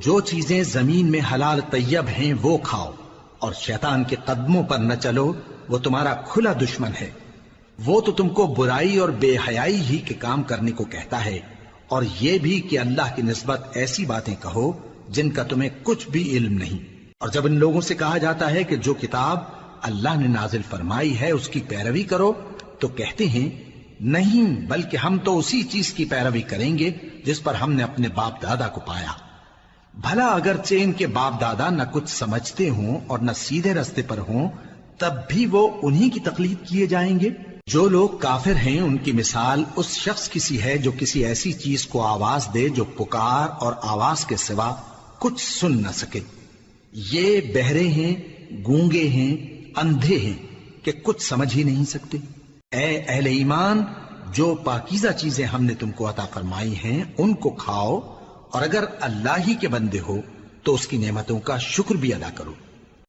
جو چیزیں زمین میں حلال طیب ہیں وہ کھاؤ، اور شیطان کے قدموں پر نہ چلو، وہ تمہارا کھلا دشمن ہے۔ وہ تو تم کو برائی اور بے حیائی ہی کے کام کرنے کو کہتا ہے، اور یہ بھی کہ اللہ کی نسبت ایسی باتیں کہو جن کا تمہیں کچھ بھی علم نہیں۔ اور جب ان لوگوں سے کہا جاتا ہے کہ جو کتاب اللہ نے نازل فرمائی ہے اس کی پیروی کرو، تو کہتے ہیں نہیں، بلکہ ہم تو اسی چیز کی پیروی کریں گے جس پر ہم نے اپنے باپ دادا کو پایا۔ بھلا اگرچہ ان کے باپ دادا نہ کچھ سمجھتے ہوں اور نہ سیدھے رستے پر ہوں، تب بھی وہ انہی کی تقلید کیے جائیں گے۔ جو لوگ کافر ہیں ان کی مثال اس شخص کی سی ہے جو کسی ایسی چیز کو آواز دے جو پکار اور آواز کے سوا کچھ سن نہ سکے۔ یہ بہرے ہیں، گونگے ہیں، اندھے ہیں کہ کچھ سمجھ ہی نہیں سکتے۔ اے اہل ایمان، جو پاکیزہ چیزیں ہم نے تم کو عطا فرمائی ہیں ان کو کھاؤ، اور اگر اللہ ہی کے بندے ہو تو اس کی نعمتوں کا شکر بھی ادا کرو۔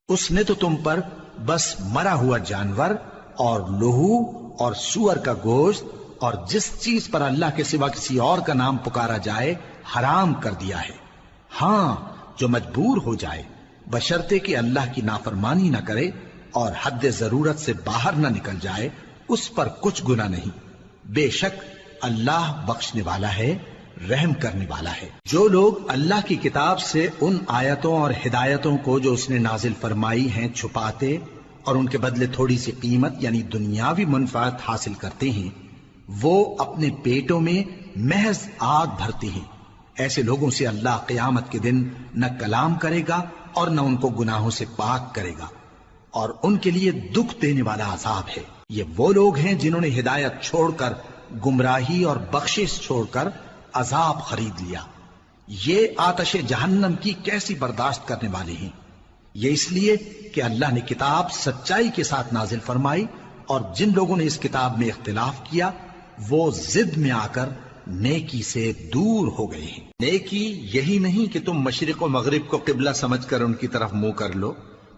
اس نے تو تم پر بس مرا ہوا جانور اور لہو اور سور کا گوشت اور جس چیز پر اللہ کے سوا کسی اور کا نام پکارا جائے حرام کر دیا ہے۔ ہاں، جو مجبور ہو جائے بشرطے کہ اللہ کی نافرمانی نہ کرے اور حد ضرورت سے باہر نہ نکل جائے، اس پر کچھ گناہ نہیں۔ بے شک اللہ بخشنے والا ہے، رحم کرنے والا ہے۔ جو لوگ اللہ کی کتاب سے ان آیتوں اور ہدایتوں کو جو اس نے نازل فرمائی ہیں چھپاتے اور ان کے بدلے تھوڑی سی قیمت یعنی دنیاوی منفعت حاصل کرتے ہیں، وہ اپنے پیٹوں میں محض آگ بھرتے ہیں۔ ایسے لوگوں سے اللہ قیامت کے دن نہ کلام کرے گا اور نہ ان کو گناہوں سے پاک کرے گا، اور ان کے لیے دکھ دینے والا عذاب ہے۔ یہ وہ لوگ ہیں جنہوں نے ہدایت چھوڑ کر گمراہی اور بخشش چھوڑ کر عذاب خرید لیا۔ یہ آتش جہنم کی کیسی برداشت کرنے والے ہیں۔ یہ اس لیے کہ اللہ نے کتاب سچائی کے ساتھ نازل فرمائی، اور جن لوگوں نے اس کتاب میں اختلاف کیا وہ ضد میں آ کر نیکی سے دور ہو گئے ہیں۔ نیکی یہی نہیں کہ تم مشرق و مغرب کو قبلہ سمجھ کر ان کی طرف منہ کر لو،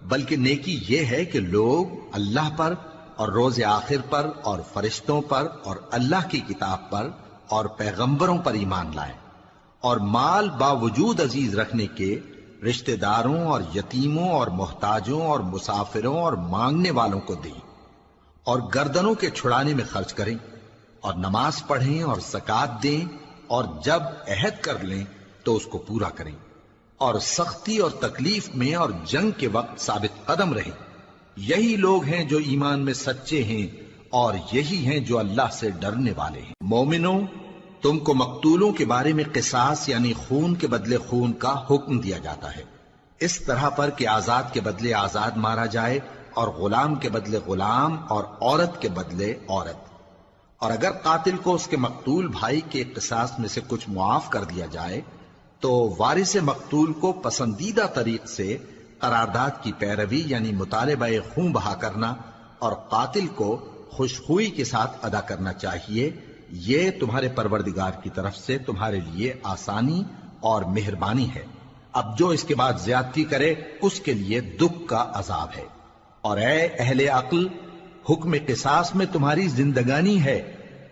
بلکہ نیکی یہ ہے کہ لوگ اللہ پر اور روز آخر پر اور فرشتوں پر اور اللہ کی کتاب پر اور پیغمبروں پر ایمان لائیں، اور مال باوجود عزیز رکھنے کے رشتہ داروں اور یتیموں اور محتاجوں اور مسافروں اور مانگنے والوں کو دیں، اور گردنوں کے چھڑانے میں خرچ کریں، اور نماز پڑھیں اور زکات دیں، اور جب عہد کر لیں تو اس کو پورا کریں، اور سختی اور تکلیف میں اور جنگ کے وقت ثابت قدم رہیں۔ یہی لوگ ہیں جو ایمان میں سچے ہیں، اور یہی ہیں جو اللہ سے ڈرنے والے ہیں۔ مومنوں، تم کو مقتولوں کے بارے میں قصاص یعنی خون کے بدلے خون کا حکم دیا جاتا ہے، اس طرح پر کہ آزاد کے بدلے آزاد مارا جائے، اور غلام کے بدلے غلام، اور عورت کے بدلے عورت۔ اور اگر قاتل کو اس کے مقتول بھائی کے قصاص میں سے کچھ معاف کر دیا جائے تو وارث مقتول کو پسندیدہ طریق سے قرارداد کی پیروی یعنی مطالبہ خون بہا کرنا اور قاتل کو خوشخوئی کے ساتھ ادا کرنا چاہیے۔ یہ تمہارے پروردگار کی طرف سے تمہارے لیے آسانی اور مہربانی ہے۔ اب جو اس کے بعد زیادتی کرے اس کے لیے دکھ کا عذاب ہے۔ اور اے اہل عقل، حکم قصاص میں تمہاری زندگانی ہے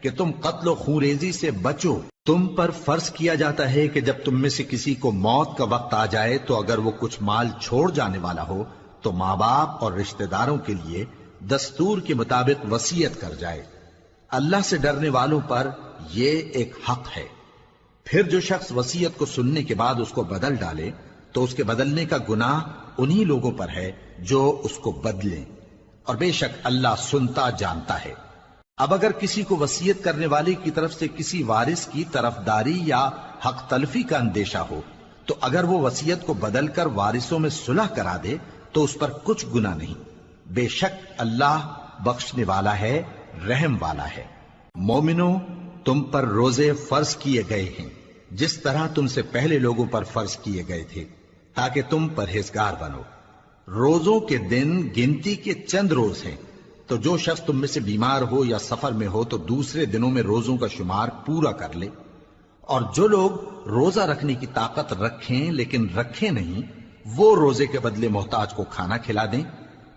کہ تم قتل و خونریزی سے بچو۔ تم پر فرض کیا جاتا ہے کہ جب تم میں سے کسی کو موت کا وقت آ جائے تو اگر وہ کچھ مال چھوڑ جانے والا ہو تو ماں باپ اور رشتہ داروں کے لیے دستور کے مطابق وصیت کر جائے۔ اللہ سے ڈرنے والوں پر یہ ایک حق ہے۔ پھر جو شخص وصیت کو سننے کے بعد اس کو بدل ڈالے تو اس کے بدلنے کا گناہ انہی لوگوں پر ہے جو اس کو بدلیں، اور بے شک اللہ سنتا جانتا ہے۔ اب اگر کسی کو وصیت کرنے والے کی طرف سے کسی وارث کی طرفداری یا حق تلفی کا اندیشہ ہو تو اگر وہ وصیت کو بدل کر وارثوں میں صلح کرا دے تو اس پر کچھ گناہ نہیں، بے شک اللہ بخشنے والا ہے، رحم والا ہے۔ مومنوں، تم پر روزے فرض کیے گئے ہیں جس طرح تم سے پہلے لوگوں پر فرض کیے گئے تھے تاکہ تم پرہیزگار بنو۔ روزوں کے دن گنتی کے چند روز ہیں، تو جو شخص تم میں سے بیمار ہو یا سفر میں ہو تو دوسرے دنوں میں روزوں کا شمار پورا کر لے۔ اور جو لوگ روزہ رکھنے کی طاقت رکھیں لیکن رکھیں نہیں، وہ روزے کے بدلے محتاج کو کھانا کھلا دیں۔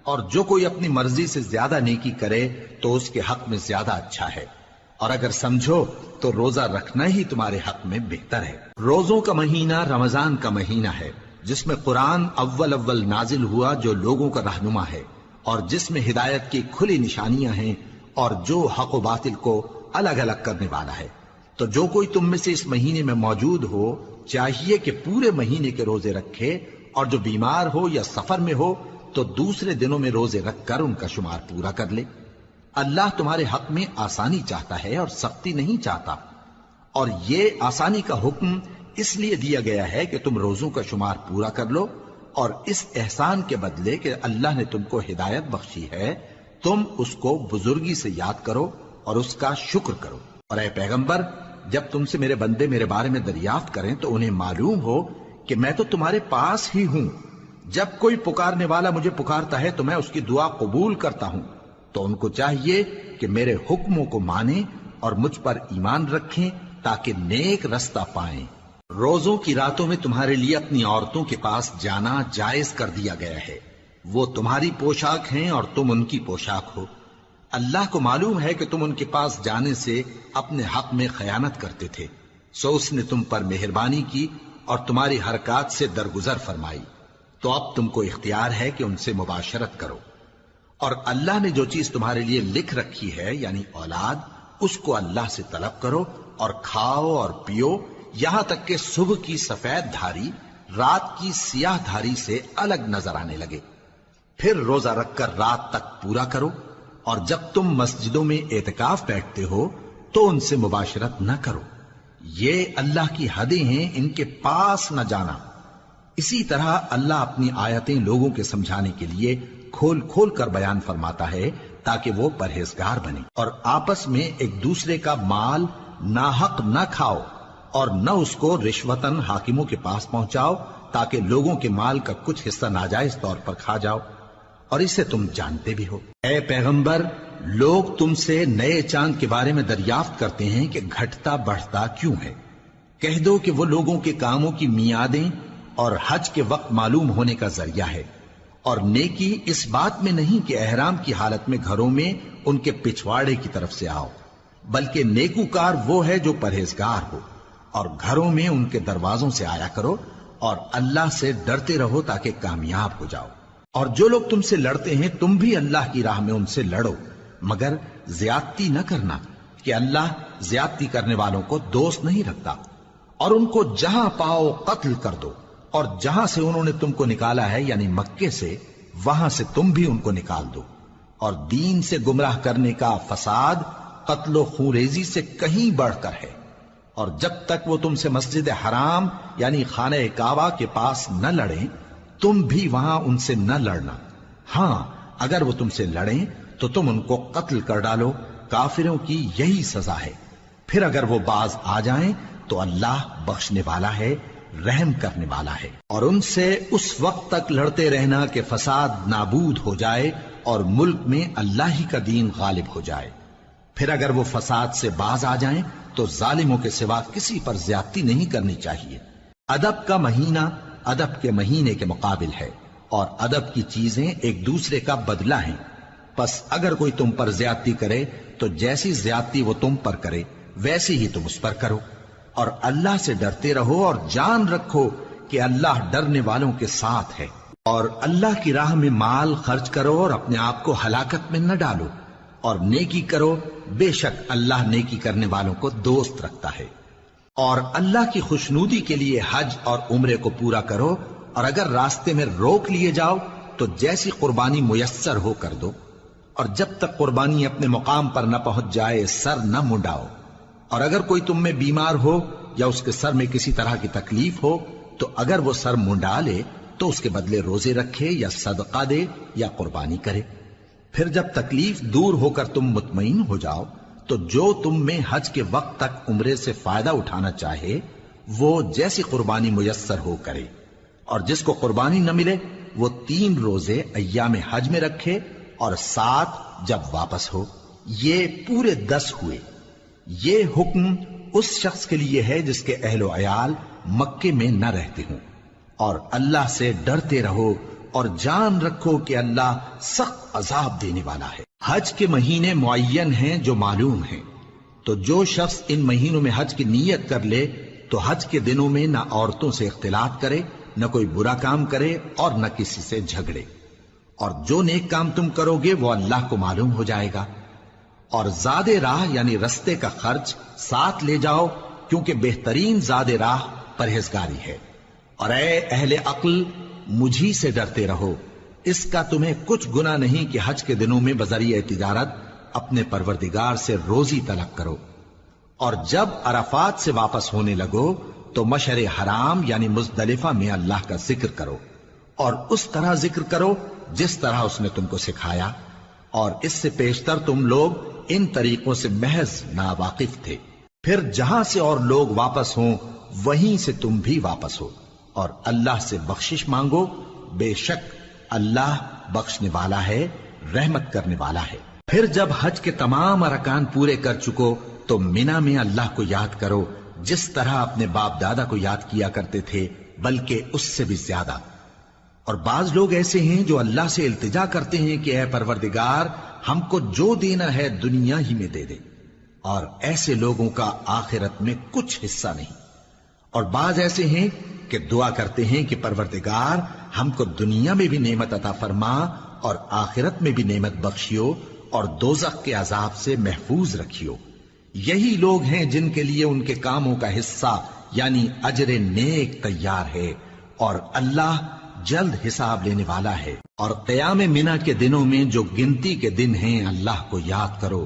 اور جو کوئی اپنی مرضی سے زیادہ نیکی کرے تو اس کے حق میں زیادہ اچھا ہے، اور اگر سمجھو تو روزہ رکھنا ہی تمہارے حق میں بہتر ہے۔ روزوں کا مہینہ رمضان کا مہینہ ہے جس میں قرآن اول نازل ہوا جو لوگوں کا رہنما ہے اور جس میں ہدایت کی کھلی نشانیاں ہیں اور جو حق و باطل کو الگ الگ کرنے والا ہے۔ تو جو کوئی تم میں سے اس مہینے میں موجود ہو چاہیے کہ پورے مہینے کے روزے رکھے، اور جو بیمار ہو یا سفر میں ہو تو دوسرے دنوں میں روزے رکھ کر ان کا شمار پورا کر لے۔ اللہ تمہارے حق میں آسانی چاہتا ہے اور سختی نہیں چاہتا، اور یہ آسانی کا حکم اس لیے دیا گیا ہے کہ تم روزوں کا شمار پورا کر لو، اور اس احسان کے بدلے کہ اللہ نے تم کو ہدایت بخشی ہے تم اس کو بزرگی سے یاد کرو اور اس کا شکر کرو۔ اور اے پیغمبر، جب تم سے میرے بندے میرے بارے میں دریافت کریں تو انہیں معلوم ہو کہ میں تو تمہارے پاس ہی ہوں۔ جب کوئی پکارنے والا مجھے پکارتا ہے تو میں اس کی دعا قبول کرتا ہوں، تو ان کو چاہیے کہ میرے حکموں کو مانیں اور مجھ پر ایمان رکھیں تاکہ نیک رستہ پائیں۔ روزوں کی راتوں میں تمہارے لیے اپنی عورتوں کے پاس جانا جائز کر دیا گیا ہے، وہ تمہاری پوشاک ہیں اور تم ان کی پوشاک ہو۔ اللہ کو معلوم ہے کہ تم ان کے پاس جانے سے اپنے حق میں خیانت کرتے تھے، سو اس نے تم پر مہربانی کی اور تمہاری حرکات سے درگزر فرمائی، تو اب تم کو اختیار ہے کہ ان سے مباشرت کرو۔ اور اللہ نے جو چیز تمہارے لیے لکھ رکھی ہے یعنی اولاد، اس کو اللہ سے طلب کرو اور کھاؤ اور پیو یہاں تک کہ صبح کی سفید دھاری رات کی سیاہ دھاری سے الگ نظر آنے لگے، پھر روزہ رکھ کر رات تک پورا کرو۔ اور جب تم مسجدوں میں اعتکاف بیٹھتے ہو تو ان سے مباشرت نہ کرو، یہ اللہ کی حدیں ہیں، ان کے پاس نہ جانا۔ اسی طرح اللہ اپنی آیتیں لوگوں کے سمجھانے کے لیے کھول کھول کر بیان فرماتا ہے تاکہ وہ پرہیزگار بنے۔ اور آپس میں ایک دوسرے کا مال ناحق نہ کھاؤ اور نہ اس کو رشوتاً حاکموں کے پاس پہنچاؤ تاکہ لوگوں کے مال کا کچھ حصہ ناجائز طور پر کھا جاؤ، اور اسے تم جانتے بھی ہو۔ اے پیغمبر، لوگ تم سے نئے چاند کے بارے میں دریافت کرتے ہیں کہ گھٹتا بڑھتا کیوں ہے۔ کہہ دو کہ وہ لوگوں کے کاموں کی میعادیں اور حج کے وقت معلوم ہونے کا ذریعہ ہے، اور نیکی اس بات میں نہیں کہ احرام کی حالت میں گھروں میں ان کے پچھواڑے کی طرف سے آؤ، بلکہ نیکوکار وہ ہے جو پرہیزگار ہو، اور گھروں میں ان کے دروازوں سے آیا کرو اور اللہ سے ڈرتے رہو تاکہ کامیاب ہو جاؤ۔ اور جو لوگ تم سے لڑتے ہیں تم بھی اللہ کی راہ میں ان سے لڑو، مگر زیادتی نہ کرنا کہ اللہ زیادتی کرنے والوں کو دوست نہیں رکھتا، اور ان کو جہاں پاؤ قتل کر دو، اور جہاں سے انہوں نے تم کو نکالا ہے یعنی مکے سے، وہاں سے تم بھی ان کو نکال دو۔ اور دین سے گمراہ کرنے کا فساد قتل و خونریزی سے کہیں بڑھ کر ہے، اور جب تک وہ تم سے مسجد حرام یعنی خانہ کعبہ کے پاس نہ لڑیں تم بھی وہاں ان سے نہ لڑنا۔ ہاں اگر وہ تم سے لڑیں تو تم ان کو قتل کر ڈالو، کافروں کی یہی سزا ہے۔ پھر اگر وہ باز آ جائیں تو اللہ بخشنے والا ہے، رحم کرنے والا ہے۔ اور ان سے اس وقت تک لڑتے رہنا کہ فساد نابود ہو جائے اور ملک میں اللہ ہی کا دین غالب ہو جائے۔ پھر اگر وہ فساد سے باز آ جائیں تو ظالموں کے سوا کسی پر زیادتی نہیں کرنی چاہیے۔ ادب کا مہینہ ادب کے مہینے کے مقابل ہے، اور ادب کی چیزیں ایک دوسرے کا بدلہ ہیں۔ پس اگر کوئی تم پر زیادتی کرے تو جیسی زیادتی وہ تم پر کرے ویسی ہی تم اس پر کرو، اور اللہ سے ڈرتے رہو اور جان رکھو کہ اللہ ڈرنے والوں کے ساتھ ہے۔ اور اللہ کی راہ میں مال خرچ کرو اور اپنے آپ کو ہلاکت میں نہ ڈالو، اور نیکی کرو، بے شک اللہ نیکی کرنے والوں کو دوست رکھتا ہے۔ اور اللہ کی خوشنودی کے لیے حج اور عمرے کو پورا کرو، اور اگر راستے میں روک لیے جاؤ تو جیسی قربانی میسر ہو کر دو، اور جب تک قربانی اپنے مقام پر نہ پہنچ جائے سر نہ منڈاؤ۔ اور اگر کوئی تم میں بیمار ہو یا اس کے سر میں کسی طرح کی تکلیف ہو تو اگر وہ سر منڈا لے تو اس کے بدلے روزے رکھے یا صدقہ دے یا قربانی کرے۔ پھر جب تکلیف دور ہو کر تم مطمئن ہو جاؤ تو جو تم میں حج کے وقت تک عمرے سے فائدہ اٹھانا چاہے وہ جیسی قربانی میسر ہو کرے، اور جس کو قربانی نہ ملے وہ 3 روزے ایام حج میں رکھے اور 7 جب واپس ہو، یہ پورے 10 ہوئے۔ یہ حکم اس شخص کے لیے ہے جس کے اہل و عیال مکے میں نہ رہتے ہوں۔ اور اللہ سے ڈرتے رہو اور جان رکھو کہ اللہ سخت عذاب دینے والا ہے۔ حج کے مہینے معین ہیں جو معلوم ہیں، تو جو شخص ان مہینوں میں حج کی نیت کر لے تو حج کے دنوں میں نہ عورتوں سے اختلاط کرے، نہ کوئی برا کام کرے اور نہ کسی سے جھگڑے۔ اور جو نیک کام تم کرو گے وہ اللہ کو معلوم ہو جائے گا۔ اور زاد راہ یعنی رستے کا خرچ ساتھ لے جاؤ، کیونکہ بہترین زاد راہ پرہیزگاری ہے۔ اور اے اہل عقل مجھی سے ڈرتے رہو، اس کا تمہیں کچھ گناہ نہیں کہ حج کے دنوں میں بذریعہ تجارت اپنے پروردگار سے روزی طلب کرو۔ اور جب عرفات سے واپس ہونے لگو تو مشعر حرام یعنی مزدلفہ میں اللہ کا ذکر کرو، اور اس طرح ذکر کرو جس طرح اس نے تم کو سکھایا، اور اس سے پیشتر تم لوگ ان طریقوں سے محض ناواقف تھے۔ پھر جہاں سے اور لوگ واپس ہوں وہیں سے تم بھی واپس ہو، اور اللہ سے بخشش مانگو، بے شک اللہ بخشنے والا ہے، رحمت کرنے والا ہے۔ پھر جب حج کے تمام ارکان پورے کر چکو تو مینا میں اللہ کو یاد کرو جس طرح اپنے باپ دادا کو یاد کیا کرتے تھے، بلکہ اس سے بھی زیادہ۔ اور بعض لوگ ایسے ہیں جو اللہ سے التجا کرتے ہیں کہ اے پروردگار ہم کو جو دینا ہے دنیا ہی میں دے دے، اور ایسے لوگوں کا آخرت میں کچھ حصہ نہیں۔ اور بعض ایسے ہیں کہ دعا کرتے ہیں کہ پروردگار ہم کو دنیا میں بھی نعمت عطا فرما اور آخرت میں بھی نعمت بخشیو اور دوزخ کے عذاب سے محفوظ رکھیو۔ یہی لوگ ہیں جن کے لیے ان کے کاموں کا حصہ یعنی اجر نیک تیار ہے، اور اللہ جلد حساب لینے والا ہے۔ اور قیام منا کے دنوں میں جو گنتی کے دن ہیں اللہ کو یاد کرو،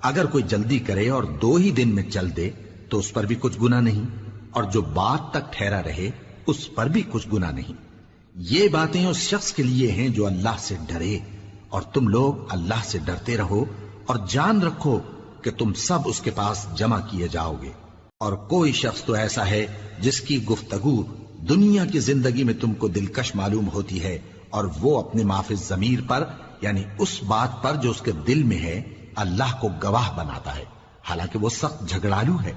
اگر کوئی جلدی کرے اور 2 ہی دن میں چل دے تو اس پر بھی کچھ گناہ نہیں، اور جو بات تک ٹھہرا رہے اس پر بھی کچھ گناہ نہیں۔ یہ باتیں اس شخص کے لیے ہیں جو اللہ سے ڈرے، اور تم لوگ اللہ سے ڈرتے رہو اور جان رکھو کہ تم سب اس کے پاس جمع کیے جاؤ گے۔ اور کوئی شخص تو ایسا ہے جس کی گفتگو دنیا کی زندگی میں تم کو دلکش معلوم ہوتی ہے، اور وہ اپنے معافی ضمیر پر یعنی اس بات پر جو اس کے دل میں ہے اللہ کو گواہ بناتا ہے، حالانکہ وہ سخت جھگڑالو ہے۔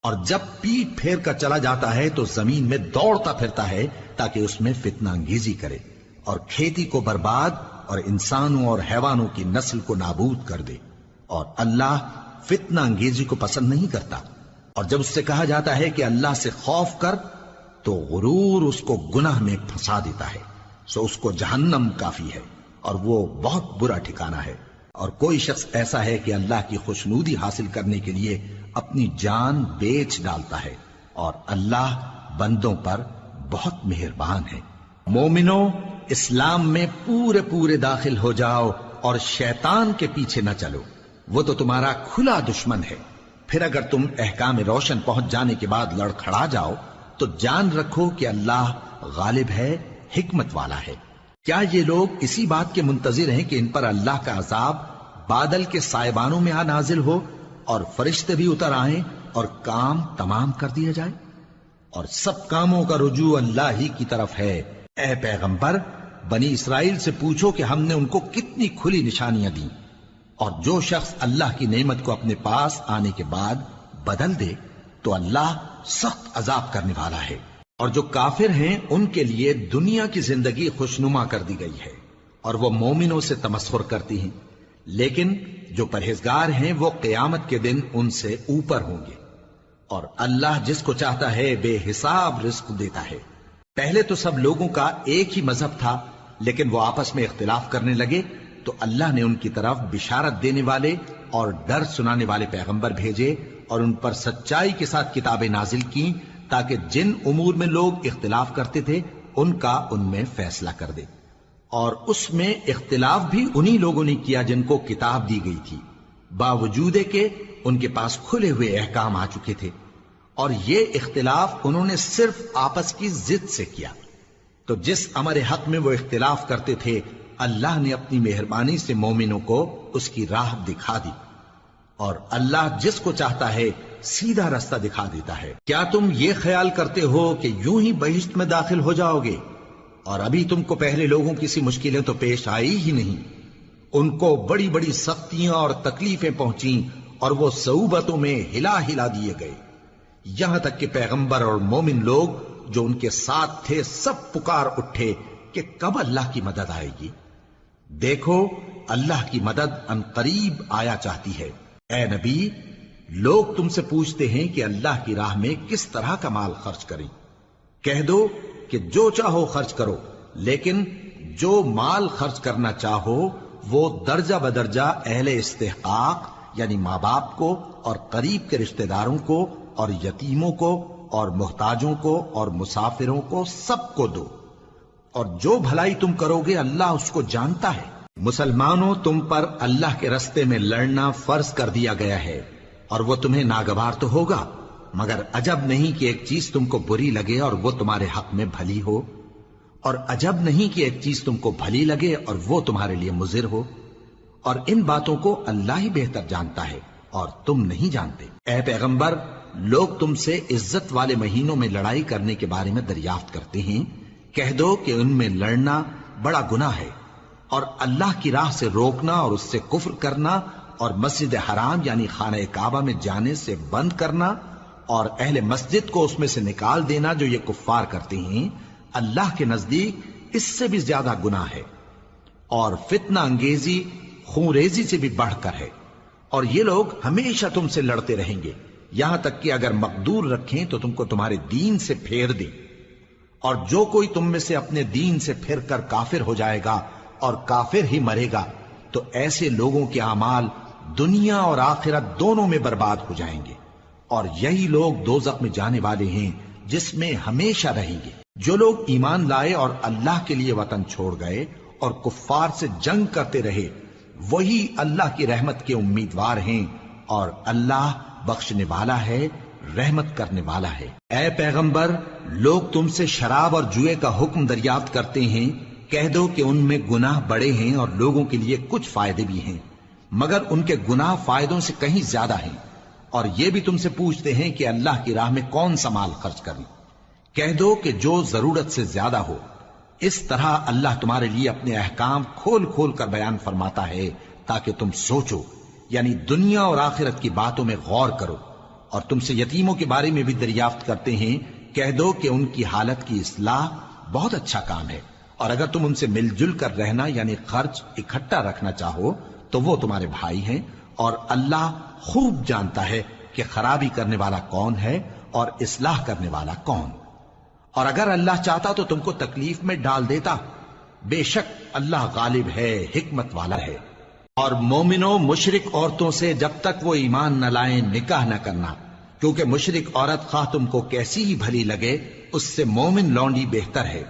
اور جب پیٹ پھیر کر چلا جاتا ہے تو زمین میں دوڑتا پھرتا ہے تاکہ اس میں فتنہ انگیزی کرے اور کھیتی کو برباد اور انسانوں اور حیوانوں کی نسل کو نابود کر دے، اور اللہ فتنہ انگیزی کو پسند نہیں کرتا۔ اور جب اس سے کہا جاتا ہے کہ اللہ سے خوف کر تو غرور اس کو گناہ میں پھنسا دیتا ہے، سو اس کو جہنم کافی ہے اور وہ بہت برا ٹھکانہ ہے۔ اور کوئی شخص ایسا ہے کہ اللہ کی خوشنودی حاصل کرنے کے لیے اپنی جان بیچ ڈالتا ہے، اور اللہ بندوں پر بہت مہربان ہے۔ مومنو، اسلام میں پورے پورے داخل ہو جاؤ اور شیطان کے پیچھے نہ چلو، وہ تو تمہارا کھلا دشمن ہے۔ پھر اگر تم احکام روشن پہنچ جانے کے بعد لڑکھڑا جاؤ تو جان رکھو کہ اللہ غالب ہے، حکمت والا ہے۔ کیا یہ لوگ اسی بات کے منتظر ہیں کہ ان پر اللہ کا عذاب بادل کے سائبانوں میں نازل ہو اور فرشتے بھی اتر آئیں اور کام تمام کر دیا جائے؟ اور سب کاموں کا رجوع اللہ ہی کی طرف ہے۔ اے پیغمبر، بنی اسرائیل سے پوچھو کہ ہم نے ان کو کتنی کھلی نشانیاں دیں، اور جو شخص اللہ کی نعمت کو اپنے پاس آنے کے بعد بدل دے تو اللہ سخت عذاب کرنے والا ہے۔ اور جو کافر ہیں ان کے لیے دنیا کی زندگی خوشنما کر دی گئی ہے، اور وہ مومنوں سے تمسخر کرتی ہیں، لیکن جو پرہیزگار ہیں وہ قیامت کے دن ان سے اوپر ہوں گے۔ اور اللہ جس کو چاہتا ہے بے حساب رزق دیتا ہے۔ پہلے تو سب لوگوں کا ایک ہی مذہب تھا، لیکن وہ آپس میں اختلاف کرنے لگے تو اللہ نے ان کی طرف بشارت دینے والے اور ڈر سنانے والے پیغمبر بھیجے، اور ان پر سچائی کے ساتھ کتابیں نازل کی، تاکہ جن امور میں لوگ اختلاف کرتے تھے ان کا ان میں فیصلہ کر دے۔ اور اس میں اختلاف بھی انہی لوگوں نے کیا جن کو کتاب دی گئی تھی، باوجود کہ ان کے پاس کھلے ہوئے احکام آ چکے تھے، اور یہ اختلاف انہوں نے صرف آپس کی ضد سے کیا۔ تو جس امر حق میں وہ اختلاف کرتے تھے اللہ نے اپنی مہربانی سے مومنوں کو اس کی راہ دکھا دی، اور اللہ جس کو چاہتا ہے سیدھا رستہ دکھا دیتا ہے۔ کیا تم یہ خیال کرتے ہو کہ یوں ہی بہشت میں داخل ہو جاؤ گے، اور ابھی تم کو پہلے لوگوں کی سی مشکلیں تو پیش آئی ہی نہیں؟ ان کو بڑی بڑی سختیاں اور تکلیفیں پہنچیں، اور وہ صعوبتوں میں ہلا ہلا دیے گئے، یہاں تک کہ پیغمبر اور مومن لوگ جو ان کے ساتھ تھے سب پکار اٹھے کہ کب اللہ کی مدد آئے گی۔ دیکھو اللہ کی مدد ان قریب آیا چاہتی ہے۔ اے نبی، لوگ تم سے پوچھتے ہیں کہ اللہ کی راہ میں کس طرح کا مال خرچ کریں۔ کہہ دو کہ جو چاہو خرچ کرو، لیکن جو مال خرچ کرنا چاہو وہ درجہ بدرجہ اہل استحقاق یعنی ماں باپ کو اور قریب کے رشتہ داروں کو اور یتیموں کو اور محتاجوں کو اور مسافروں کو سب کو دو، اور جو بھلائی تم کرو گے اللہ اس کو جانتا ہے۔ مسلمانوں، تم پر اللہ کے رستے میں لڑنا فرض کر دیا گیا ہے، اور وہ تمہیں ناگوار تو ہوگا، مگر عجب نہیں کہ ایک چیز تم کو بری لگے اور وہ تمہارے حق میں بھلی ہو، اور عجب نہیں کہ ایک چیز تم کو بھلی لگے اور وہ تمہارے لیے مضر ہو، اور ان باتوں کو اللہ ہی بہتر جانتا ہے اور تم نہیں جانتے۔ اے پیغمبر، لوگ تم سے عزت والے مہینوں میں لڑائی کرنے کے بارے میں دریافت کرتے ہیں، کہہ دو کہ ان میں لڑنا بڑا گناہ ہے، اور اللہ کی راہ سے روکنا اور اس سے کفر کرنا اور مسجد حرام یعنی خانہ کعبہ میں جانے سے بند کرنا اور اہل مسجد کو اس میں سے نکال دینا جو یہ کفار کرتے ہیں، اللہ کے نزدیک اس سے بھی زیادہ گناہ ہے، اور فتنہ انگیزی خونریزی سے بھی بڑھ کر ہے۔ اور یہ لوگ ہمیشہ تم سے لڑتے رہیں گے، یہاں تک کہ اگر مقدور رکھیں تو تم کو تمہارے دین سے پھیر دیں، اور جو کوئی تم میں سے اپنے دین سے پھر کر کافر ہو جائے گا اور کافر ہی مرے گا تو ایسے لوگوں کے اعمال دنیا اور آخرت دونوں میں برباد ہو جائیں گے، اور یہی لوگ دوزخ میں جانے والے ہیں جس میں ہمیشہ رہیں گے۔ جو لوگ ایمان لائے اور اللہ کے لیے وطن چھوڑ گئے اور کفار سے جنگ کرتے رہے وہی اللہ کی رحمت کے امیدوار ہیں، اور اللہ بخشنے والا ہے، رحمت کرنے والا ہے۔ اے پیغمبر، لوگ تم سے شراب اور جوئے کا حکم دریافت کرتے ہیں، کہہ دو کہ ان میں گناہ بڑے ہیں اور لوگوں کے لیے کچھ فائدے بھی ہیں، مگر ان کے گناہ فائدوں سے کہیں زیادہ ہیں۔ اور یہ بھی تم سے پوچھتے ہیں کہ اللہ کی راہ میں کون سا مال خرچ کریں، کہہ دو کہ جو ضرورت سے زیادہ ہو۔ اس طرح اللہ تمہارے لیے اپنے احکام کھول کھول کر بیان فرماتا ہے تاکہ تم سوچو، یعنی دنیا اور آخرت کی باتوں میں غور کرو۔ اور تم سے یتیموں کے بارے میں بھی دریافت کرتے ہیں، کہہ دو کہ ان کی حالت کی اصلاح بہت اچھا کام ہے، اور اگر تم ان سے مل جل کر رہنا یعنی خرچ اکٹھا رکھنا چاہو تو وہ تمہارے بھائی ہیں، اور اللہ خوب جانتا ہے کہ خرابی کرنے والا کون ہے اور اصلاح کرنے والا کون۔ اور اگر اللہ چاہتا تو تم کو تکلیف میں ڈال دیتا، بے شک اللہ غالب ہے، حکمت والا ہے۔ اور مومنوں مشرک عورتوں سے جب تک وہ ایمان نہ لائیں نکاح نہ کرنا، کیونکہ مشرک عورت خواہ تم کو کیسی ہی بھلی لگے اس سے مومن لونڈی بہتر ہے۔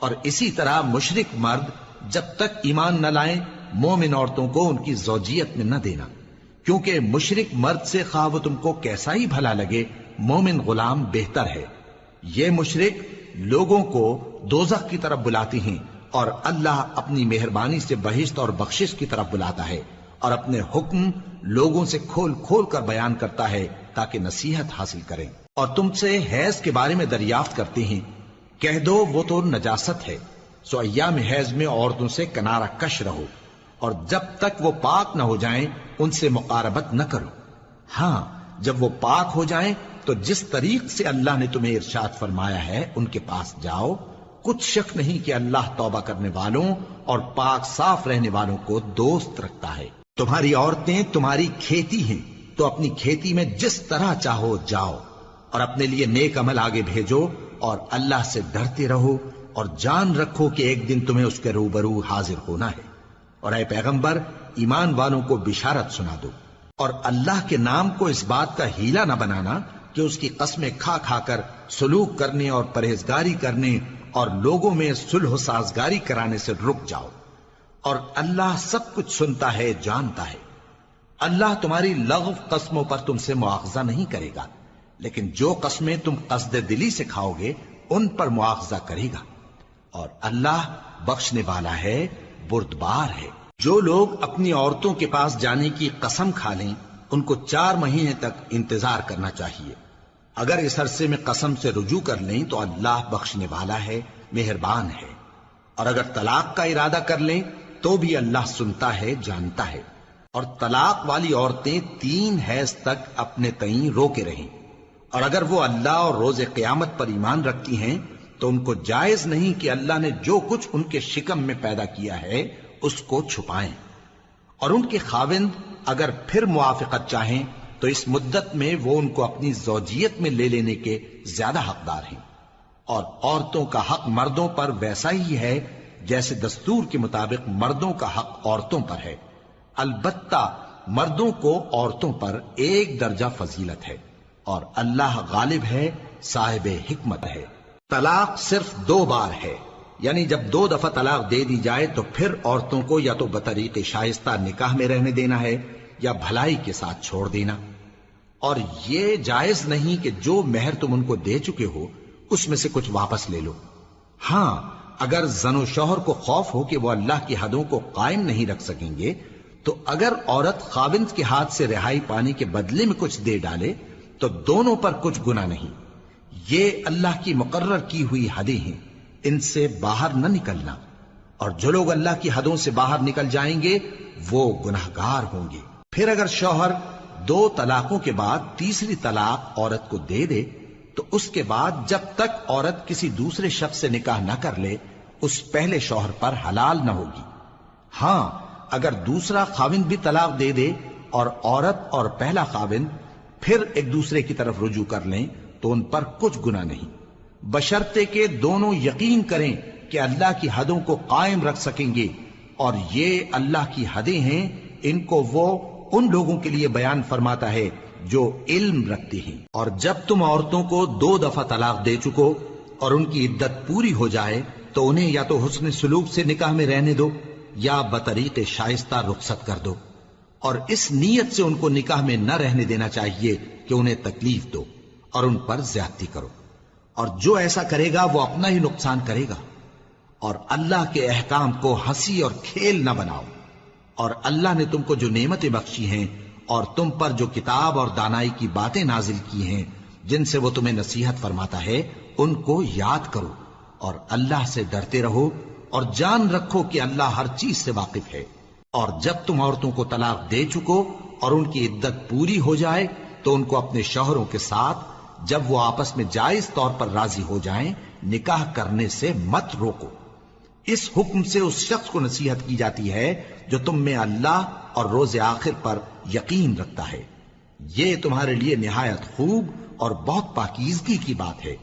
اور اسی طرح مشرک مرد جب تک ایمان نہ لائیں مومن عورتوں کو ان کی زوجیت میں نہ دینا، کیونکہ مشرک مرد سے خواہ وہ تم کو کیسا ہی بھلا لگے مومن غلام بہتر ہے۔ یہ مشرک لوگوں کو دوزخ کی طرف بلاتی ہیں، اور اللہ اپنی مہربانی سے بہشت اور بخشش کی طرف بلاتا ہے، اور اپنے حکم لوگوں سے کھول کھول کر بیان کرتا ہے تاکہ نصیحت حاصل کریں۔ اور تم سے حیض کے بارے میں دریافت کرتے ہیں، کہہ دو وہ تو نجاست ہے، سو ایام حیض میں عورتوں سے کنارہ کش رہو، اور جب تک وہ پاک نہ ہو جائیں ان سے مقاربت نہ کرو۔ ہاں جب وہ پاک ہو جائیں تو جس طریق سے اللہ نے تمہیں ارشاد فرمایا ہے ان کے پاس جاؤ، کچھ شک نہیں کہ اللہ توبہ کرنے والوں اور پاک صاف رہنے والوں کو دوست رکھتا ہے۔ تمہاری عورتیں تمہاری کھیتی ہیں، تو اپنی کھیتی میں جس طرح چاہو جاؤ، اور اپنے لیے نیک عمل آگے بھیجو، اور اللہ سے ڈرتے رہو، اور جان رکھو کہ ایک دن تمہیں اس کے روبرو حاضر ہونا ہے۔ اور اے پیغمبر ایمان والوں کو بشارت سنا دو، اور اللہ کے نام کو اس بات کا ہیلا نہ بنانا کہ اس کی قسمیں کھا کھا کر سلوک کرنے اور پرہیزگاری کرنے اور لوگوں میں صلح و سازگاری کرانے سے رک جاؤ، اور اللہ سب کچھ سنتا ہے جانتا ہے۔ اللہ تمہاری لغو قسموں پر تم سے مواخذہ نہیں کرے گا، لیکن جو قسمیں تم قصد دلی سے کھاؤ گے ان پر مواخذہ کرے گا، اور اللہ بخشنے والا ہے بردبار ہے۔ جو لوگ اپنی عورتوں کے پاس جانے کی قسم کھا لیں ان کو 4 مہینے تک انتظار کرنا چاہیے۔ اگر اس عرصے میں قسم سے رجوع کر لیں تو اللہ بخشنے والا ہے، مہربان ہے، اور اگر طلاق کا ارادہ کر لیں تو بھی اللہ سنتا ہے جانتا ہے۔ اور طلاق والی عورتیں 3 حیض تک اپنے تئیں روکے رہیں، اور اگر وہ اللہ اور روز قیامت پر ایمان رکھتی ہیں تو ان کو جائز نہیں کہ اللہ نے جو کچھ ان کے شکم میں پیدا کیا ہے اس کو چھپائیں، اور ان کے خاوند اگر پھر موافقت چاہیں تو اس مدت میں وہ ان کو اپنی زوجیت میں لے لینے کے زیادہ حقدار ہیں۔ اور عورتوں کا حق مردوں پر ویسا ہی ہے جیسے دستور کے مطابق مردوں کا حق عورتوں پر ہے، البتہ مردوں کو عورتوں پر 1 درجہ فضیلت ہے، اور اللہ غالب ہے، صاحب حکمت ہے۔ طلاق صرف 2 بار ہے، یعنی جب 2 دفعہ طلاق دے دی جائے تو پھر عورتوں کو یا تو بطریق شائستہ نکاح میں رہنے دینا ہے یا بھلائی کے ساتھ چھوڑ دینا، اور یہ جائز نہیں کہ جو مہر تم ان کو دے چکے ہو اس میں سے کچھ واپس لے لو۔ ہاں اگر زن و شوہر کو خوف ہو کہ وہ اللہ کی حدوں کو قائم نہیں رکھ سکیں گے تو اگر عورت خاوند کے ہاتھ سے رہائی پانے کے بدلے میں کچھ دے ڈالے تو دونوں پر کچھ گناہ نہیں۔ یہ اللہ کی مقرر کی ہوئی حدیں ہیں، ان سے باہر نہ نکلنا، اور جو لوگ اللہ کی حدوں سے باہر نکل جائیں گے وہ گناہگار ہوں گے۔ پھر اگر شوہر 2 طلاقوں کے بعد تیسری طلاق عورت کو دے دے تو اس کے بعد جب تک عورت کسی دوسرے شخص سے نکاح نہ کر لے اس پہلے شوہر پر حلال نہ ہوگی۔ ہاں اگر دوسرا خاوند بھی طلاق دے دے اور عورت اور پہلا خاوند پھر ایک دوسرے کی طرف رجوع کر لیں تو ان پر کچھ گناہ نہیں، بشرطے کہ دونوں یقین کریں کہ اللہ کی حدوں کو قائم رکھ سکیں گے، اور یہ اللہ کی حدیں ہیں، ان کو وہ ان لوگوں کے لیے بیان فرماتا ہے جو علم رکھتے ہیں۔ اور جب تم عورتوں کو 2 دفعہ طلاق دے چکو اور ان کی عدت پوری ہو جائے تو انہیں یا تو حسن سلوک سے نکاح میں رہنے دو یا بطریق شائستہ رخصت کر دو، اور اس نیت سے ان کو نکاح میں نہ رہنے دینا چاہیے کہ انہیں تکلیف دو اور ان پر زیادتی کرو، اور جو ایسا کرے گا وہ اپنا ہی نقصان کرے گا۔ اور اللہ کے احکام کو ہنسی اور کھیل نہ بناؤ، اور اللہ نے تم کو جو نعمتیں بخشی ہیں اور تم پر جو کتاب اور دانائی کی باتیں نازل کی ہیں جن سے وہ تمہیں نصیحت فرماتا ہے ان کو یاد کرو، اور اللہ سے ڈرتے رہو، اور جان رکھو کہ اللہ ہر چیز سے واقف ہے۔ اور جب تم عورتوں کو طلاق دے چکو اور ان کی عدت پوری ہو جائے تو ان کو اپنے شوہروں کے ساتھ جب وہ آپس میں جائز طور پر راضی ہو جائیں نکاح کرنے سے مت روکو۔ اس حکم سے اس شخص کو نصیحت کی جاتی ہے جو تم میں اللہ اور روز آخر پر یقین رکھتا ہے، یہ تمہارے لیے نہایت خوب اور بہت پاکیزگی کی بات ہے،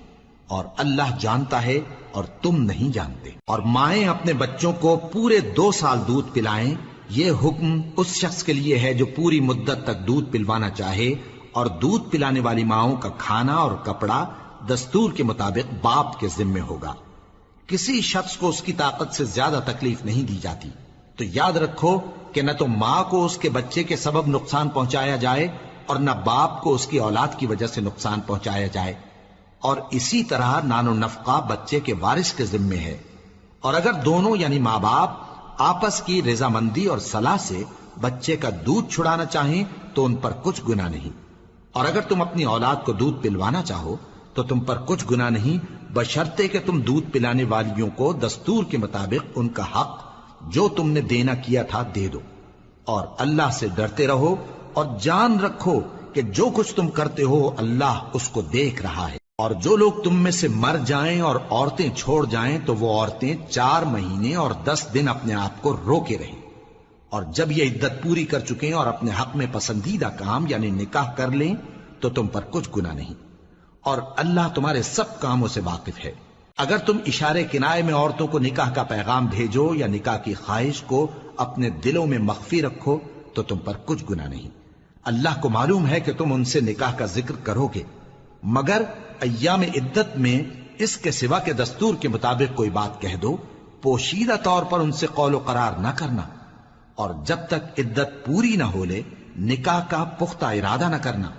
اور اللہ جانتا ہے اور تم نہیں جانتے۔ اور مائیں اپنے بچوں کو پورے 2 سال دودھ پلائیں یہ حکم اس شخص کے لیے ہے جو پوری مدت تک دودھ پلوانا چاہے، اور دودھ پلانے والی ماؤں کا کھانا اور کپڑا دستور کے مطابق باپ کے ذمے ہوگا۔ کسی شخص کو اس کی طاقت سے زیادہ تکلیف نہیں دی جاتی، تو یاد رکھو کہ نہ تو ماں کو اس کے بچے کے سبب نقصان پہنچایا جائے اور نہ باپ کو اس کی اولاد کی وجہ سے نقصان پہنچایا جائے، اور اسی طرح نان و نفقہ بچے کے وارث کے ذمے ہے۔ اور اگر دونوں یعنی ماں باپ آپس کی رضامندی اور صلاح سے بچے کا دودھ چھڑانا چاہیں تو ان پر کچھ گناہ نہیں، اور اگر تم اپنی اولاد کو دودھ پلوانا چاہو تو تم پر کچھ گناہ نہیں، بشرطے کہ تم دودھ پلانے والیوں کو دستور کے مطابق ان کا حق جو تم نے دینا کیا تھا دے دو، اور اللہ سے ڈرتے رہو اور جان رکھو کہ جو کچھ تم کرتے ہو اللہ اس کو دیکھ رہا ہے۔ اور جو لوگ تم میں سے مر جائیں اور عورتیں چھوڑ جائیں تو وہ عورتیں 4 مہینے اور 10 دن اپنے آپ کو روکے رہیں، اور جب یہ عدت پوری کر چکیں اور اپنے حق میں پسندیدہ کام یعنی نکاح کر لیں تو تم پر کچھ گناہ نہیں، اور اللہ تمہارے سب کاموں سے واقف ہے۔ اگر تم اشارے کنائے میں عورتوں کو نکاح کا پیغام بھیجو یا نکاح کی خواہش کو اپنے دلوں میں مخفی رکھو تو تم پر کچھ گناہ نہیں۔ اللہ کو معلوم ہے کہ تم ان سے نکاح کا ذکر کرو گے، مگر ایام عدت میں اس کے سوا کے دستور کے مطابق کوئی بات کہہ دو، پوشیدہ طور پر ان سے قول و قرار نہ کرنا، اور جب تک عدت پوری نہ ہو لے نکاح کا پختہ ارادہ نہ کرنا،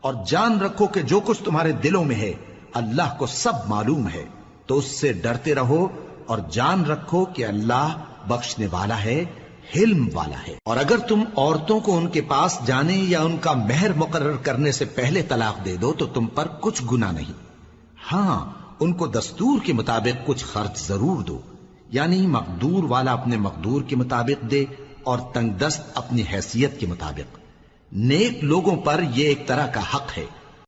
اور جان رکھو کہ جو کچھ تمہارے دلوں میں ہے اللہ کو سب معلوم ہے، تو اس سے ڈرتے رہو اور جان رکھو کہ اللہ بخشنے والا ہے، حلم والا ہے۔ اور اگر تم عورتوں کو ان کے پاس جانے یا ان کا مہر مقرر کرنے سے پہلے طلاق دے دو تو تم پر کچھ گناہ نہیں، ہاں ان کو دستور کے مطابق کچھ خرچ ضرور دو، یعنی مقدور والا اپنے مقدور کے مطابق دے اور تنگ دست اپنی حیثیت کے مطابق۔ نیک لوگوں پر یہ ایک طرح کا حق ہے۔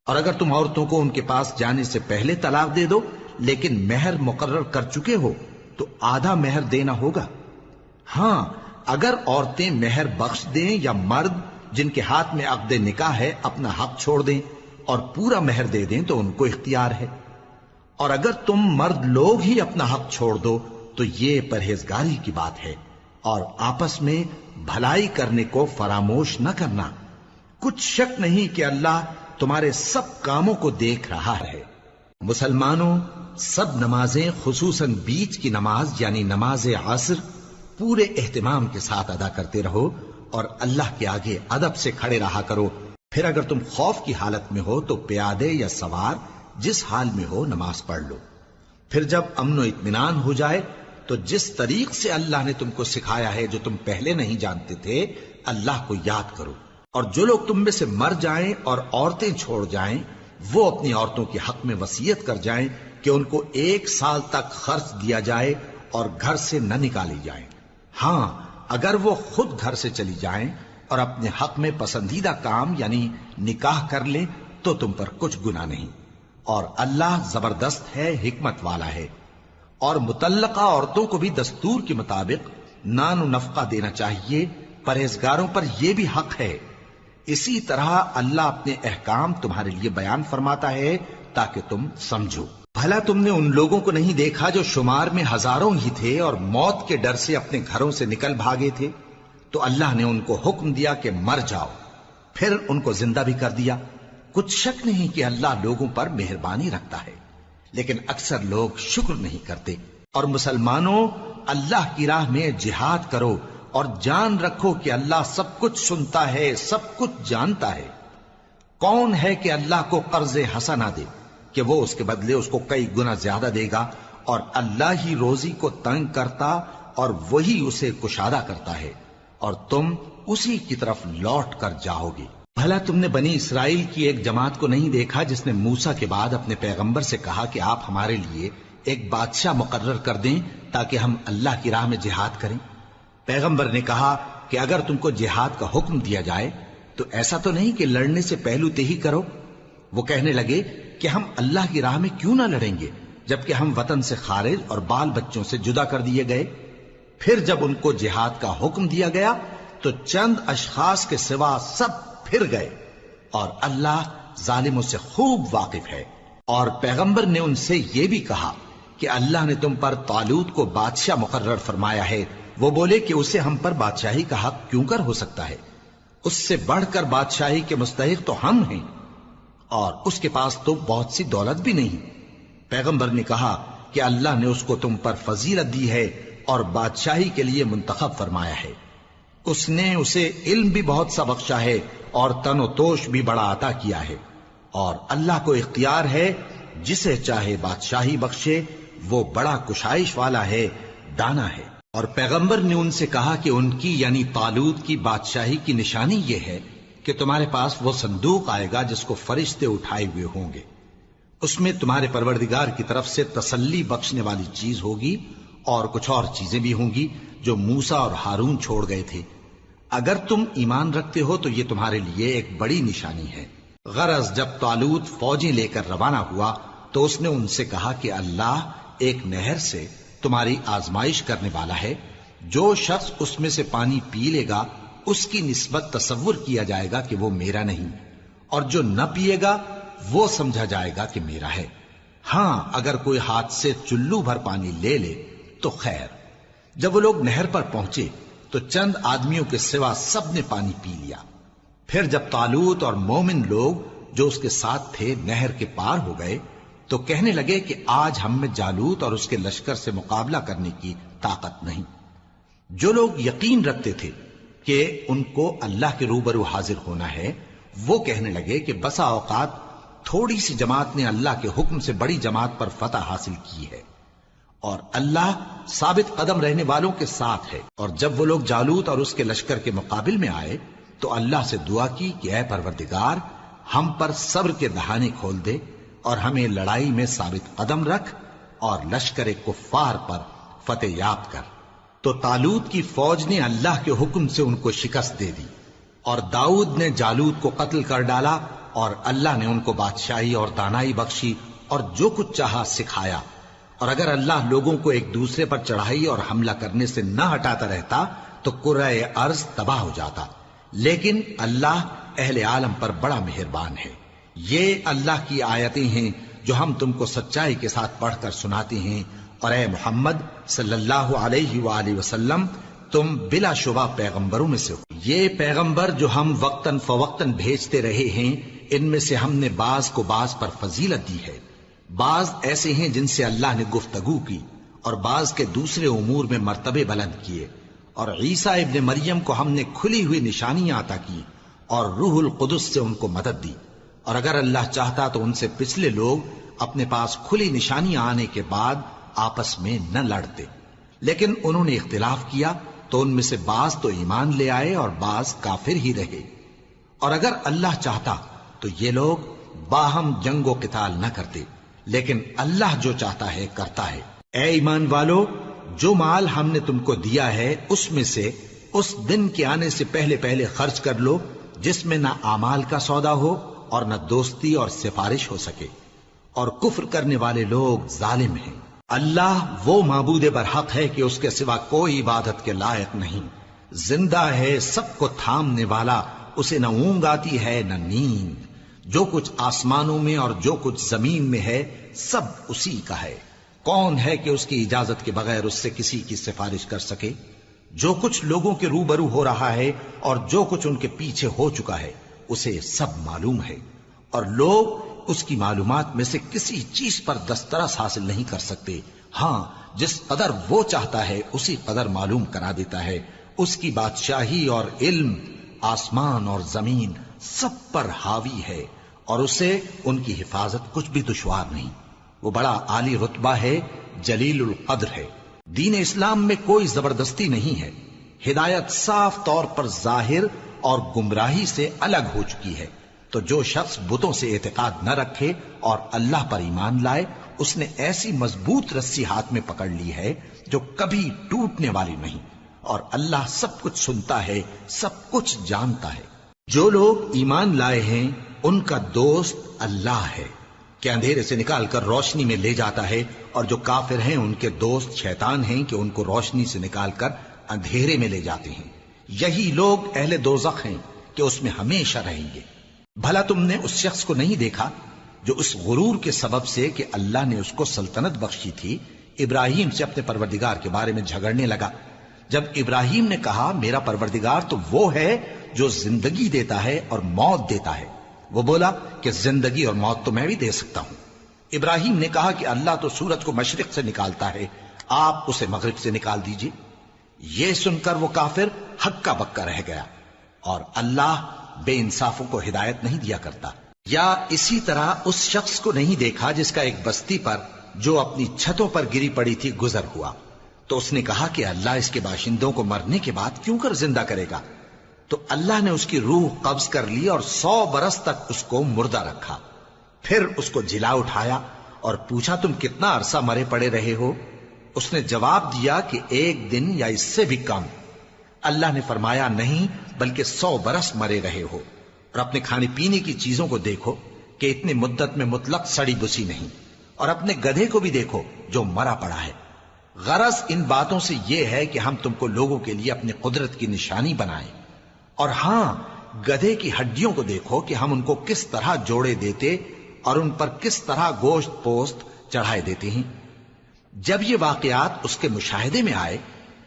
اور اگر تم عورتوں کو ان کے پاس جانے سے پہلے طلاق دے دو لیکن مہر مقرر کر چکے ہو تو آدھا مہر دینا ہوگا۔ ہاں اگر عورتیں مہر بخش دیں یا مرد جن کے ہاتھ میں عقد نکاح ہے اپنا حق چھوڑ دیں اور پورا مہر دے دیں تو ان کو اختیار ہے۔ اور اگر تم مرد لوگ ہی اپنا حق چھوڑ دو تو یہ پرہیزگاری کی بات ہے، اور آپس میں بھلائی کرنے کو فراموش نہ کرنا۔ کچھ شک نہیں کہ اللہ تمہارے سب کاموں کو دیکھ رہا ہے۔ مسلمانوں، سب نمازیں خصوصاً بیچ کی نماز یعنی نماز عصر پورے اہتمام کے ساتھ ادا کرتے رہو اور اللہ کے آگے ادب سے کھڑے رہا کرو۔ پھر اگر تم خوف کی حالت میں ہو تو پیادے یا سوار جس حال میں ہو نماز پڑھ لو۔ پھر جب امن و اطمینان ہو جائے تو جس طریق سے اللہ نے تم کو سکھایا ہے جو تم پہلے نہیں جانتے تھے اللہ کو یاد کرو۔ اور جو لوگ تم میں سے مر جائیں اور عورتیں چھوڑ جائیں وہ اپنی عورتوں کے حق میں وصیت کر جائیں کہ ان کو 1 سال تک خرچ دیا جائے اور گھر سے نہ نکالی جائیں۔ ہاں اگر وہ خود گھر سے چلی جائیں اور اپنے حق میں پسندیدہ کام یعنی نکاح کر لیں تو تم پر کچھ گناہ نہیں، اور اللہ زبردست ہے، حکمت والا ہے۔ اور مطلقہ عورتوں کو بھی دستور کے مطابق نان و نفقہ دینا چاہیے، پرہیزگاروں پر یہ بھی حق ہے۔ اسی طرح اللہ اپنے احکام تمہارے لیے بیان فرماتا ہے تاکہ تم سمجھو۔ بھلا تم نے ان لوگوں کو نہیں دیکھا جو شمار میں ہزاروں ہی تھے اور موت کے ڈر سے اپنے گھروں سے نکل بھاگے تھے؟ تو اللہ نے ان کو حکم دیا کہ مر جاؤ، پھر ان کو زندہ بھی کر دیا۔ کچھ شک نہیں کہ اللہ لوگوں پر مہربانی رکھتا ہے، لیکن اکثر لوگ شکر نہیں کرتے۔ اور مسلمانوں، اللہ کی راہ میں جہاد کرو اور جان رکھو کہ اللہ سب کچھ سنتا ہے، سب کچھ جانتا ہے۔ کون ہے کہ اللہ کو قرض حسنہ دے کہ وہ اس کے بدلے اس کو کئی گنا زیادہ دے گا؟ اور اللہ ہی روزی کو تنگ کرتا اور وہی اسے کشادہ کرتا ہے، اور تم اسی کی طرف لوٹ کر جاؤ گے۔ بھلا تم نے بنی اسرائیل کی ایک جماعت کو نہیں دیکھا جس نے موسیٰ کے بعد اپنے پیغمبر سے کہا کہ آپ ہمارے لیے ایک بادشاہ مقرر کر دیں تاکہ ہم اللہ کی راہ میں جہاد کریں؟ پیغمبر نے کہا کہ اگر تم کو جہاد کا حکم دیا جائے تو ایسا تو نہیں کہ لڑنے سے پہلو تہی کرو۔ وہ کہنے لگے کہ ہم اللہ کی راہ میں کیوں نہ لڑیں گے جبکہ ہم وطن سے خارج اور بال بچوں سے جدا کر دیے گئے۔ پھر جب ان کو جہاد کا حکم دیا گیا تو چند اشخاص کے سوا سب پھر گئے، اور اللہ ظالموں سے خوب واقف ہے۔ اور پیغمبر نے ان سے یہ بھی کہا کہ اللہ نے تم پر طالوت کو بادشاہ مقرر فرمایا ہے، وہ بولے کہ اسے ہم پر بادشاہی کا حق کیوں کر ہو سکتا ہے؟ اس سے بڑھ کر بادشاہی کے مستحق تو ہم ہیں، اور اس کے پاس تو بہت سی دولت بھی نہیں۔ پیغمبر نے کہا کہ اللہ نے اس کو تم پر فضیلت دی ہے اور بادشاہی کے لیے منتخب فرمایا ہے۔ اس نے اسے علم بھی بہت سا بخشا ہے اور تن و توش بھی بڑا عطا کیا ہے، اور اللہ کو اختیار ہے جسے چاہے بادشاہی بخشے، وہ بڑا کشائش والا ہے، دانا ہے۔ اور پیغمبر نے ان سے کہا کہ ان کی یعنی طالوت کی بادشاہی کی نشانی یہ ہے کہ تمہارے پاس وہ صندوق آئے گا جس کو فرشتے اٹھائے ہوئے ہوں گے، اس میں تمہارے پروردگار کی طرف سے تسلی بخشنے والی چیز ہوگی اور کچھ اور چیزیں بھی ہوں گی جو موسیٰ اور ہارون چھوڑ گئے تھے۔ اگر تم ایمان رکھتے ہو تو یہ تمہارے لیے ایک بڑی نشانی ہے۔ غرض جب طالوت فوجیں لے کر روانہ ہوا تو اس نے ان سے کہا کہ اللہ ایک نہر سے تمہاری آزمائش کرنے والا ہے، جو شخص اس میں سے پانی پی لے گا اس کی نسبت تصور کیا جائے گا کہ وہ میرا نہیں، اور جو نہ پیے گا وہ سمجھا جائے گا کہ میرا ہے۔ ہاں اگر کوئی ہاتھ سے چلو بھر پانی لے لے تو خیر۔ جب وہ لوگ نہر پر پہنچے تو چند آدمیوں کے سوا سب نے پانی پی لیا۔ پھر جب طالوت اور مومن لوگ جو اس کے ساتھ تھے نہر کے پار ہو گئے تو کہنے لگے کہ آج ہم میں جالوت اور اس کے لشکر سے مقابلہ کرنے کی طاقت نہیں۔ جو لوگ یقین رکھتے تھے کہ ان کو اللہ کے روبرو حاضر ہونا ہے، وہ کہنے لگے کہ بسا اوقات تھوڑی سی جماعت نے اللہ کے حکم سے بڑی جماعت پر فتح حاصل کی ہے، اور اللہ ثابت قدم رہنے والوں کے ساتھ ہے۔ اور جب وہ لوگ جالوت اور اس کے لشکر کے مقابل میں آئے تو اللہ سے دعا کی کہ اے پروردگار، ہم پر صبر کے دہانے کھول دے اور ہمیں لڑائی میں ثابت قدم رکھ اور لشکر کفار پر فتح یاب کر۔ تو طالوت کی فوج نے اللہ کے حکم سے ان کو شکست دے دی، اور داؤد نے جالوت کو قتل کر ڈالا، اور اللہ نے ان کو بادشاہی اور دانائی بخشی اور جو کچھ چاہا سکھایا۔ اور اگر اللہ لوگوں کو ایک دوسرے پر چڑھائی اور حملہ کرنے سے نہ ہٹاتا رہتا تو کرۂ ارض تباہ ہو جاتا، لیکن اللہ اہل عالم پر بڑا مہربان ہے۔ یہ اللہ کی آیتیں ہیں جو ہم تم کو سچائی کے ساتھ پڑھ کر سناتے ہیں، اور اے محمد صلی اللہ علیہ وآلہ وسلم تم بلا شبہ پیغمبروں میں سے ہو۔ یہ پیغمبر جو ہم وقتاً فوقتاً بھیجتے رہے ہیں، ان میں سے ہم نے بعض کو بعض پر فضیلت دی ہے۔ بعض ایسے ہیں جن سے اللہ نے گفتگو کی، اور بعض کے دوسرے امور میں مرتبے بلند کیے۔ اور عیسیٰ ابن مریم کو ہم نے کھلی ہوئی نشانیاں عطا کی اور روح القدس سے ان کو مدد دی، اور اگر اللہ چاہتا تو ان سے پچھلے لوگ اپنے پاس کھلی نشانیاں آنے کے بعد آپس میں نہ لڑتے، لیکن انہوں نے اختلاف کیا تو ان میں سے بعض تو ایمان لے آئے اور بعض کافر ہی رہے۔ اور اگر اللہ چاہتا تو یہ لوگ باہم جنگ و قتال نہ کرتے، لیکن اللہ جو چاہتا ہے کرتا ہے۔ اے ایمان والو، جو مال ہم نے تم کو دیا ہے اس میں سے اس دن کے آنے سے پہلے پہلے خرچ کر لو جس میں نہ اعمال کا سودا ہو اور نہ دوستی اور سفارش ہو سکے، اور کفر کرنے والے لوگ ظالم ہیں۔ اللہ وہ معبود برحق ہے کہ اس کے سوا کوئی عبادت کے لائق نہیں، زندہ ہے، سب کو تھامنے والا، اسے نہ اونگ آتی ہے نہ نیند۔ جو کچھ آسمانوں میں اور جو کچھ زمین میں ہے سب اسی کا ہے۔ کون ہے کہ اس کی اجازت کے بغیر اس سے کسی کی سفارش کر سکے؟ جو کچھ لوگوں کے روبرو ہو رہا ہے اور جو کچھ ان کے پیچھے ہو چکا ہے اسے سب معلوم ہے، اور لوگ اس کی معلومات میں سے کسی چیز پر دسترس حاصل نہیں کر سکتے۔ ہاں جس قدر وہ چاہتا ہے اسی قدر معلوم کرا دیتا ہے۔ اس کی بادشاہی اور علم آسمان اور زمین سب پر حاوی ہے، اور اسے ان کی حفاظت کچھ بھی دشوار نہیں۔ وہ بڑا عالی رتبہ ہے، جلیل القدر ہے۔ دین اسلام میں کوئی زبردستی نہیں ہے، ہدایت صاف طور پر ظاہر اور گمراہی سے الگ ہو چکی ہے۔ تو جو شخص بتوں سے اعتقاد نہ رکھے اور اللہ پر ایمان لائے، اس نے ایسی مضبوط رسی ہاتھ میں پکڑ لی ہے جو کبھی ٹوٹنے والی نہیں، اور اللہ سب کچھ سنتا ہے، سب کچھ جانتا ہے۔ جو لوگ ایمان لائے ہیں ان کا دوست اللہ ہے کہ اندھیرے سے نکال کر روشنی میں لے جاتا ہے، اور جو کافر ہیں ان کے دوست شیطان ہیں کہ ان کو روشنی سے نکال کر اندھیرے میں لے جاتے ہیں۔ یہی لوگ اہل دوزخ ہیں کہ اس میں ہمیشہ رہیں گے۔ بھلا تم نے اس شخص کو نہیں دیکھا جو اس غرور کے سبب سے کہ اللہ نے اس کو سلطنت بخشی تھی ابراہیم سے اپنے پروردگار کے بارے میں جھگڑنے لگا، جب ابراہیم نے کہا میرا پروردگار تو وہ ہے جو زندگی دیتا ہے اور موت دیتا ہے، وہ بولا کہ زندگی اور موت تو میں بھی دے سکتا ہوں۔ ابراہیم نے کہا کہ اللہ تو سورج کو مشرق سے نکالتا ہے، آپ اسے مغرب سے نکال دیجئے۔ یہ سن کر وہ کافر ہکا بکا رہ گیا، اور اللہ بے انصافوں کو ہدایت نہیں دیا کرتا۔ یا اسی طرح اس شخص کو نہیں دیکھا جس کا ایک بستی پر جو اپنی چھتوں پر گری پڑی تھی گزر ہوا، تو اس نے کہا کہ اللہ اس کے باشندوں کو مرنے کے بعد کیوں کر زندہ کرے گا؟ تو اللہ نے اس کی روح قبض کر لی اور 100 برس تک اس کو مردہ رکھا، پھر اس کو جلا اٹھایا اور پوچھا تم کتنا عرصہ مرے پڑے رہے ہو؟ اس نے جواب دیا کہ 1 دن یا اس سے بھی کم۔ اللہ نے فرمایا نہیں بلکہ 100 برس مرے رہے ہو، اور اپنے کھانے پینے کی چیزوں کو دیکھو کہ اتنی مدت میں مطلق سڑی بسی نہیں، اور اپنے گدھے کو بھی دیکھو جو مرا پڑا ہے۔ غرض ان باتوں سے یہ ہے کہ ہم تم کو لوگوں کے لیے اپنی قدرت کی نشانی بنائیں، اور ہاں گدھے کی ہڈیوں کو دیکھو کہ ہم ان کو کس طرح جوڑے دیتے اور ان پر کس طرح گوشت پوست چڑھائے دیتے ہیں۔ جب یہ واقعات اس کے مشاہدے میں آئے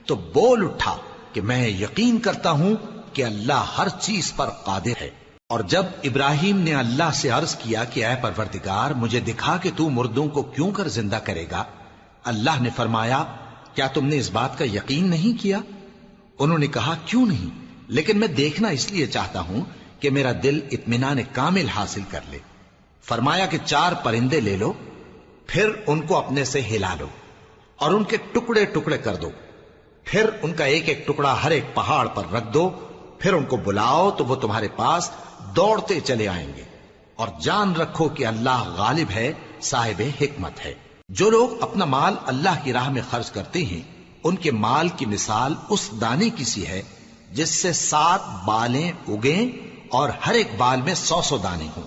تو بول اٹھا کہ میں یقین کرتا ہوں کہ اللہ ہر چیز پر قادر ہے۔ اور جب ابراہیم نے اللہ سے عرض کیا کہ اے پروردگار مجھے دکھا کہ تو مردوں کو کیوں کر زندہ کرے گا، اللہ نے فرمایا کیا تم نے اس بات کا یقین نہیں کیا؟ انہوں نے کہا کیوں نہیں، لیکن میں دیکھنا اس لیے چاہتا ہوں کہ میرا دل اطمینان کامل حاصل کر لے۔ فرمایا کہ 4 پرندے لے لو، پھر ان کو اپنے سے ہلا لو اور ان کے ٹکڑے ٹکڑے کر دو، پھر ان کا ایک ایک ٹکڑا ہر ایک پہاڑ پر رکھ دو، پھر ان کو بلاؤ تو وہ تمہارے پاس دوڑتے چلے آئیں گے، اور جان رکھو کہ اللہ غالب ہے، صاحب حکمت ہے۔ جو لوگ اپنا مال اللہ کی راہ میں خرچ کرتے ہیں ان کے مال کی مثال اس دانے کی سی ہے جس سے 7 بالیں اگیں اور ہر ایک بال میں 100 دانے ہوں،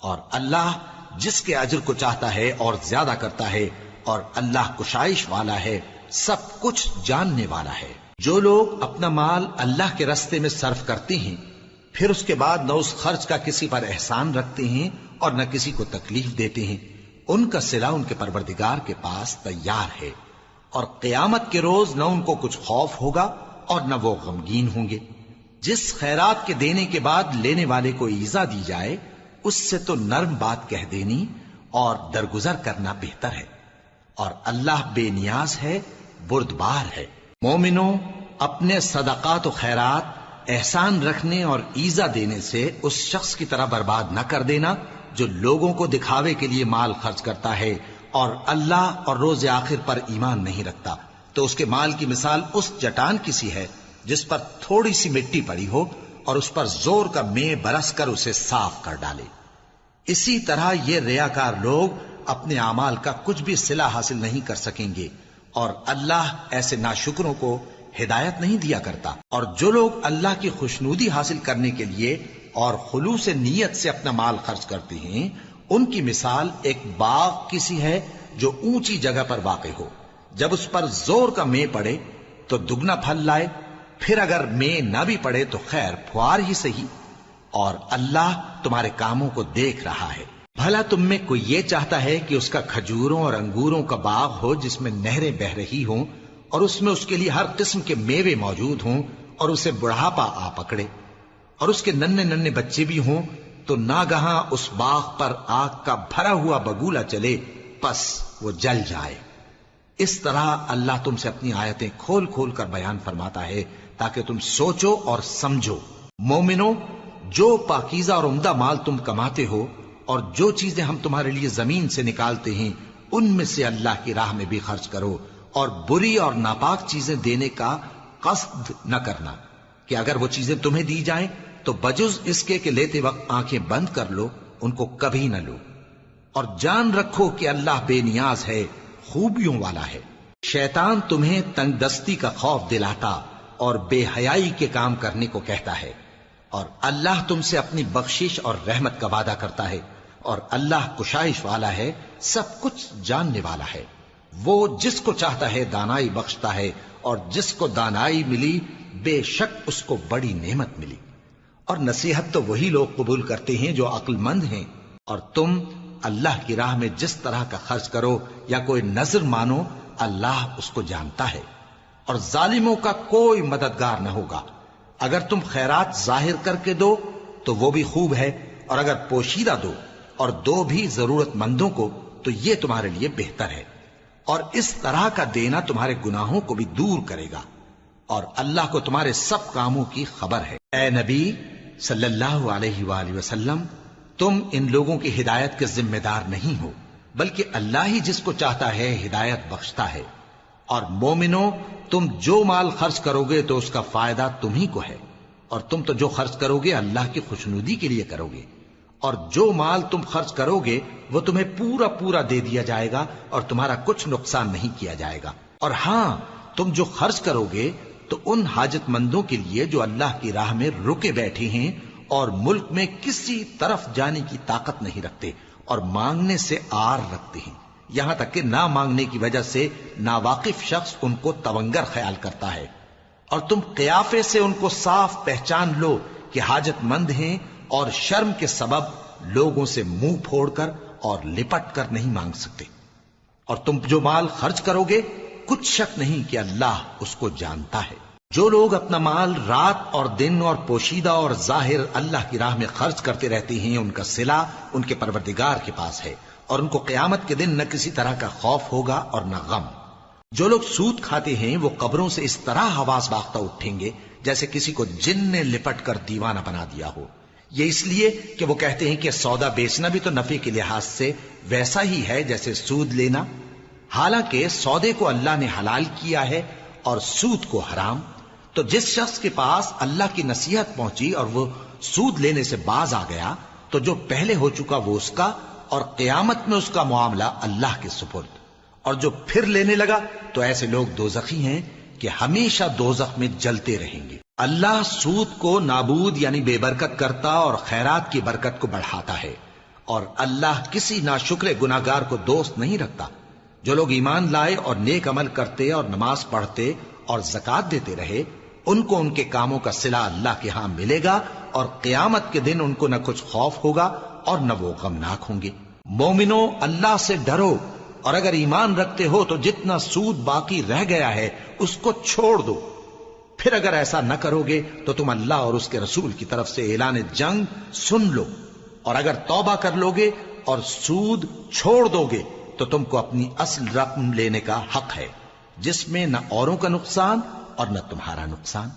اور اللہ جس کے اجر کو چاہتا ہے اور زیادہ کرتا ہے، اور اللہ کشائش والا ہے، سب کچھ جاننے والا ہے۔ جو لوگ اپنا مال اللہ کے راستے میں صرف کرتے ہیں پھر اس کے بعد نہ اس خرچ کا کسی پر احسان رکھتے ہیں اور نہ کسی کو تکلیف دیتے ہیں، ان کا صلہ ان کے پروردگار کے پاس تیار ہے، اور قیامت کے روز نہ ان کو کچھ خوف ہوگا اور نہ وہ غمگین ہوں گے۔ جس خیرات کے دینے کے بعد لینے والے کو ایذا دی جائے اس سے تو نرم بات کہہ دینی اور درگزر کرنا بہتر ہے، اور اللہ بے نیاز ہے، بردبار ہے۔ مومنوں، اپنے صدقات و خیرات احسان رکھنے اور ایذا دینے سے اس شخص کی طرح برباد نہ کر دینا جو لوگوں کو دکھاوے کے لیے مال خرچ کرتا ہے اور اللہ اور روز آخر پر ایمان نہیں رکھتا، تو اس کے مال کی مثال اس چٹان کی سی ہے جس پر تھوڑی سی مٹی پڑی ہو اور اس پر زور کا مے برس کر اسے صاف کر ڈالے۔ اسی طرح یہ ریاکار لوگ اپنے اعمال کا کچھ بھی صلہ حاصل نہیں کر سکیں گے، اور اللہ ایسے ناشکروں کو ہدایت نہیں دیا کرتا۔ اور جو لوگ اللہ کی خوشنودی حاصل کرنے کے لیے اور خلوص نیت سے اپنا مال خرچ کرتے ہیں ان کی مثال ایک باغ کی سی ہے جو اونچی جگہ پر واقع ہو، جب اس پر زور کا مے پڑے تو دگنا پھل لائے، پھر اگر مے نہ بھی پڑے تو خیر پھوار ہی صحیح، اور اللہ تمہارے کاموں کو دیکھ رہا ہے۔ بھلا تم میں کوئی یہ چاہتا ہے کہ اس کا کھجوروں اور انگوروں کا باغ ہو جس میں نہریں بہ رہی ہوں اور اس میں اس کے لیے ہر قسم کے میوے موجود ہوں، اور اسے بڑھاپا آ پکڑے اور اس کے ننھے ننھے بچے بھی ہوں، تو ناگہاں اس باغ پر آگ کا بھرا ہوا بگولا چلے، پس وہ جل جائے۔ اس طرح اللہ تم سے اپنی آیتیں کھول کھول کر بیان فرماتا ہے تاکہ تم سوچو اور سمجھو۔ مومنو، جو پاکیزہ اور عمدہ مال تم کماتے ہو اور جو چیزیں ہم تمہارے لیے زمین سے نکالتے ہیں ان میں سے اللہ کی راہ میں بھی خرچ کرو، اور بری اور ناپاک چیزیں دینے کا قصد نہ کرنا کہ اگر وہ چیزیں تمہیں دی جائیں تو بجز اس کے کہ لیتے وقت آنکھیں بند کر لو، ان کو کبھی نہ لو، اور جان رکھو کہ اللہ بے نیاز ہے، خوبیوں والا ہے۔ شیطان تمہیں تنگ دستی کا خوف دلاتا اور بے حیائی کے کام کرنے کو کہتا ہے، اور اللہ تم سے اپنی بخشش اور رحمت کا وعدہ کرتا ہے، اور اللہ کشائش والا ہے، سب کچھ جاننے والا ہے۔ وہ جس کو چاہتا ہے دانائی بخشتا ہے، اور جس کو دانائی ملی بے شک اس کو بڑی نعمت ملی۔ اور نصیحت تو وہی لوگ قبول کرتے ہیں جو عقل مند ہیں، اور تم اللہ کی راہ میں جس طرح کا خرچ کرو یا کوئی نذر مانو اللہ اس کو جانتا ہے۔ اور ظالموں کا کوئی مددگار نہ ہوگا۔ اگر تم خیرات ظاہر کر کے دو تو وہ بھی خوب ہے، اور اگر پوشیدہ دو اور دو بھی ضرورت مندوں کو تو یہ تمہارے لیے بہتر ہے، اور اس طرح کا دینا تمہارے گناہوں کو بھی دور کرے گا، اور اللہ کو تمہارے سب کاموں کی خبر ہے۔ اے نبی صلی اللہ علیہ وآلہ وسلم، تم ان لوگوں کی ہدایت کے ذمہ دار نہیں ہو، بلکہ اللہ ہی جس کو چاہتا ہے ہدایت بخشتا ہے۔ اور مومنو، تم جو مال خرچ کرو گے تو اس کا فائدہ تمہیں کو ہے، اور تم تو جو خرچ کرو گے اللہ کی خوشنودی کے لیے کرو گے، اور جو مال تم خرچ کرو گے وہ تمہیں پورا پورا دے دیا جائے گا اور تمہارا کچھ نقصان نہیں کیا جائے گا۔ اور ہاں، تم جو خرچ کرو گے تو ان حاجت مندوں کے لیے جو اللہ کی راہ میں رکے بیٹھے ہیں اور ملک میں کسی طرف جانے کی طاقت نہیں رکھتے اور مانگنے سے آر رکھتے ہیں، یہاں تک کہ نہ مانگنے کی وجہ سے ناواقف شخص ان کو تونگر خیال کرتا ہے، اور تم قیافے سے ان کو صاف پہچان لو کہ حاجت مند ہیں، اور شرم کے سبب لوگوں سے منہ پھوڑ کر اور لپٹ کر نہیں مانگ سکتے۔ اور تم جو مال خرچ کرو گے کچھ شک نہیں کہ اللہ اس کو جانتا ہے۔ جو لوگ اپنا مال رات اور دن اور پوشیدہ اور ظاہر اللہ کی راہ میں خرچ کرتے رہتے ہیں، ان کا صلہ ان کے پروردگار کے پاس ہے، اور ان کو قیامت کے دن نہ کسی طرح کا خوف ہوگا اور نہ غم۔ جو لوگ سود کھاتے ہیں وہ قبروں سے اس طرح حواس باختہ اٹھیں گے جیسے کسی کو جن نے لپٹ کر دیوانہ بنا دیا ہو، یہ اس لیے کہ وہ کہتے ہیں کہ سودا بیچنا بھی تو نفع کے لحاظ سے ویسا ہی ہے جیسے سود لینا، حالانکہ سودے کو اللہ نے حلال کیا ہے اور سود کو حرام۔ تو جس شخص کے پاس اللہ کی نصیحت پہنچی اور وہ سود لینے سے باز آ گیا تو جو پہلے ہو چکا وہ اس کا، اور قیامت میں اس کا معاملہ اللہ کے سپرد۔ اور جو پھر لینے لگا تو ایسے لوگ دوزخی ہیں کہ ہمیشہ دوزخ میں جلتے رہیں گے۔ اللہ سود کو نابود یعنی بے برکت کرتا اور خیرات کی برکت کو بڑھاتا ہے، اور اللہ کسی ناشکر گناہگار کو دوست نہیں رکھتا۔ جو لوگ ایمان لائے اور نیک عمل کرتے اور نماز پڑھتے اور زکوٰۃ دیتے رہے، ان کو ان کے کاموں کا صلہ اللہ کے ہاں ملے گا، اور قیامت کے دن ان کو نہ کچھ خوف ہوگا اور نہ وہ غمناک ہوں گے۔ مومنو، اللہ سے ڈرو، اور اگر ایمان رکھتے ہو تو جتنا سود باقی رہ گیا ہے اس کو چھوڑ دو۔ پھر اگر ایسا نہ کرو گے تو تم اللہ اور اس کے رسول کی طرف سے اعلان جنگ سن لو، اور اگر توبہ کر لو گے اور سود چھوڑ دو گے تو تم کو اپنی اصل رقم لینے کا حق ہے، جس میں نہ اوروں کا نقصان اور نہ تمہارا نقصان۔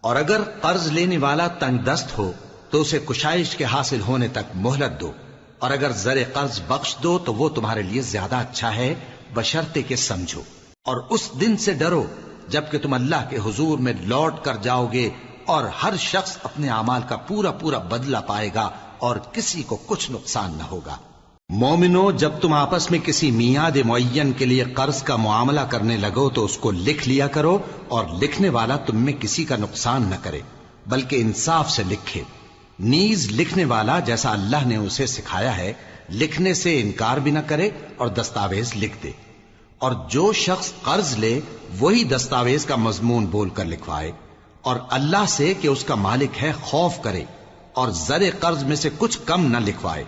اور اگر قرض لینے والا تنگ دست ہو تو اسے کشائش کے حاصل ہونے تک مہلت دو، اور اگر زر قرض بخش دو تو وہ تمہارے لیے زیادہ اچھا ہے، بشرطے کہ سمجھو۔ اور اس دن سے ڈرو جبکہ تم اللہ کے حضور میں لوٹ کر جاؤ گے، اور ہر شخص اپنے اعمال کا پورا پورا بدلہ پائے گا اور کسی کو کچھ نقصان نہ ہوگا۔ مومنو، جب تم آپس میں کسی میعاد معین کے لیے قرض کا معاملہ کرنے لگو تو اس کو لکھ لیا کرو، اور لکھنے والا تم میں کسی کا نقصان نہ کرے بلکہ انصاف سے لکھے۔ نیز لکھنے والا جیسا اللہ نے اسے سکھایا ہے لکھنے سے انکار بھی نہ کرے اور دستاویز لکھ دے، اور جو شخص قرض لے وہی دستاویز کا مضمون بول کر لکھوائے، اور اللہ سے کہ اس کا مالک ہے خوف کرے، اور زر قرض میں سے کچھ کم نہ لکھوائے۔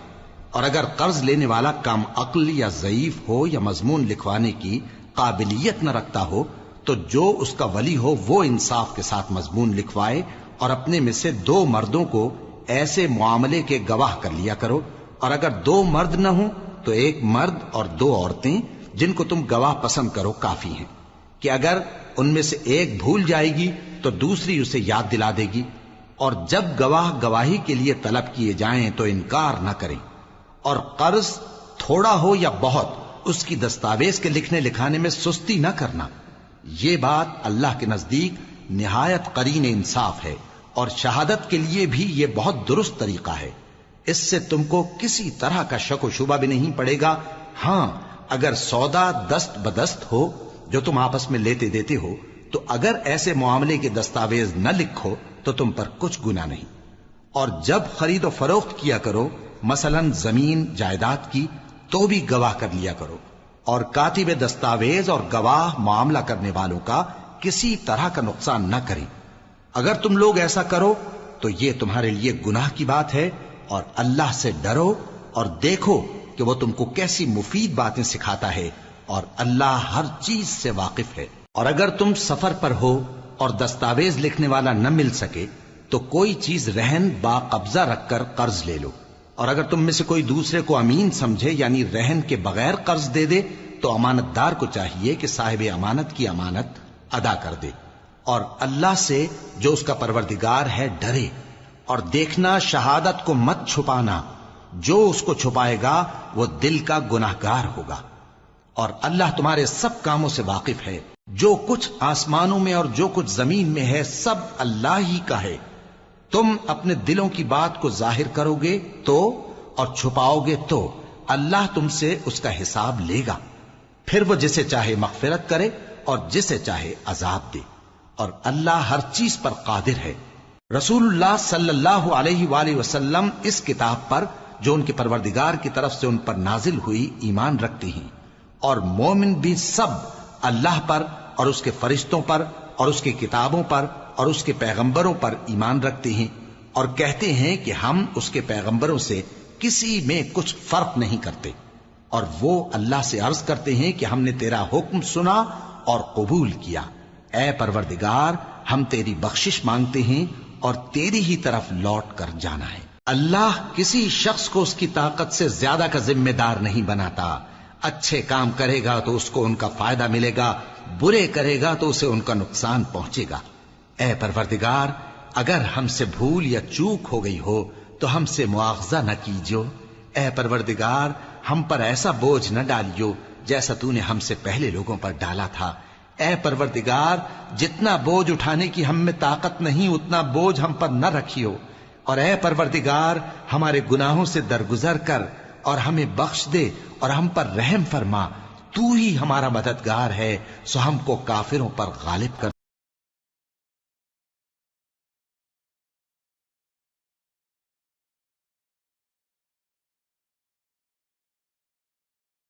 اور اگر قرض لینے والا کم عقل یا ضعیف ہو یا مضمون لکھوانے کی قابلیت نہ رکھتا ہو تو جو اس کا ولی ہو وہ انصاف کے ساتھ مضمون لکھوائے، اور اپنے میں سے 2 مردوں کو ایسے معاملے کے گواہ کر لیا کرو، اور اگر 2 مرد نہ ہوں تو 1 مرد اور 2 عورتیں جن کو تم گواہ پسند کرو کافی ہیں، کہ اگر ان میں سے ایک بھول جائے گی تو دوسری اسے یاد دلا دے گی، اور جب گواہ گواہی کے لیے طلب کیے جائیں تو انکار نہ کریں۔ اور قرض تھوڑا ہو یا بہت اس کی دستاویز کے لکھنے لکھانے میں سستی نہ کرنا، یہ بات اللہ کے نزدیک نہایت قرین انصاف ہے، اور شہادت کے لیے بھی یہ بہت درست طریقہ ہے۔ اس سے تم کو کسی طرح کا شک و شبہ بھی نہیں پڑے گا۔ ہاں، اگر سودا دست بدست ہو جو تم آپس میں لیتے دیتے ہو تو اگر ایسے معاملے کے دستاویز نہ لکھو تو تم پر کچھ گناہ نہیں۔ اور جب خرید و فروخت کیا کرو، مثلا زمین جائیداد کی، تو بھی گواہ کر لیا کرو، اور کاتب دستاویز اور گواہ معاملہ کرنے والوں کا کسی طرح کا نقصان نہ کریں۔ اگر تم لوگ ایسا کرو تو یہ تمہارے لیے گناہ کی بات ہے، اور اللہ سے ڈرو اور دیکھو کہ وہ تم کو کیسی مفید باتیں سکھاتا ہے، اور اللہ ہر چیز سے واقف ہے۔ اور اگر تم سفر پر ہو اور دستاویز لکھنے والا نہ مل سکے تو کوئی چیز رہن با قبضہ رکھ کر قرض لے لو، اور اگر تم میں سے کوئی دوسرے کو امین سمجھے یعنی رہن کے بغیر قرض دے دے تو امانت دار کو چاہیے کہ صاحب امانت کی امانت ادا کر دے، اور اللہ سے جو اس کا پروردگار ہے ڈرے، اور دیکھنا شہادت کو مت چھپانا، جو اس کو چھپائے گا وہ دل کا گناہگار ہوگا، اور اللہ تمہارے سب کاموں سے واقف ہے، جو کچھ آسمانوں میں اور جو کچھ زمین میں ہے سب اللہ ہی کا ہے۔ تم اپنے دلوں کی بات کو ظاہر کرو گے تو اور چھپاؤ گے تو اللہ تم سے اس کا حساب لے گا، پھر وہ جسے چاہے مغفرت کرے اور جسے چاہے عذاب دے، اور اللہ ہر چیز پر قادر ہے۔ رسول اللہ صلی اللہ علیہ وآلہ وسلم اس کتاب پر جو ان کے پروردگار کی طرف سے ان پر نازل ہوئی ایمان رکھتے ہیں، اور مومن بھی سب اللہ پر اور اس کے فرشتوں پر اور اس کی کتابوں پر اور اس کے پیغمبروں پر ایمان رکھتے ہیں، اور کہتے ہیں کہ ہم اس کے پیغمبروں سے کسی میں کچھ فرق نہیں کرتے، اور وہ اللہ سے عرض کرتے ہیں کہ ہم نے تیرا حکم سنا اور قبول کیا، اے پروردگار ہم تیری بخشش مانگتے ہیں اور تیری ہی طرف لوٹ کر جانا ہے۔ اللہ کسی شخص کو اس کی طاقت سے زیادہ کا ذمہ دار نہیں بناتا، اچھے کام کرے گا تو اس کو ان کا فائدہ ملے گا، برے کرے گا تو اسے ان کا نقصان پہنچے گا۔ اے پروردگار اگر ہم سے بھول یا چوک ہو گئی ہو تو ہم سے مواخذہ نہ کیجو، اے پروردگار ہم پر ایسا بوجھ نہ ڈالیو جیسا تو نے ہم سے پہلے لوگوں پر ڈالا تھا، اے پروردگار جتنا بوجھ اٹھانے کی ہم میں طاقت نہیں اتنا بوجھ ہم پر نہ رکھیو، اور اے پروردگار ہمارے گناہوں سے درگزر کر اور ہمیں بخش دے اور ہم پر رحم فرما، تو ہی ہمارا مددگار ہے، سو ہم کو کافروں پر غالب کر۔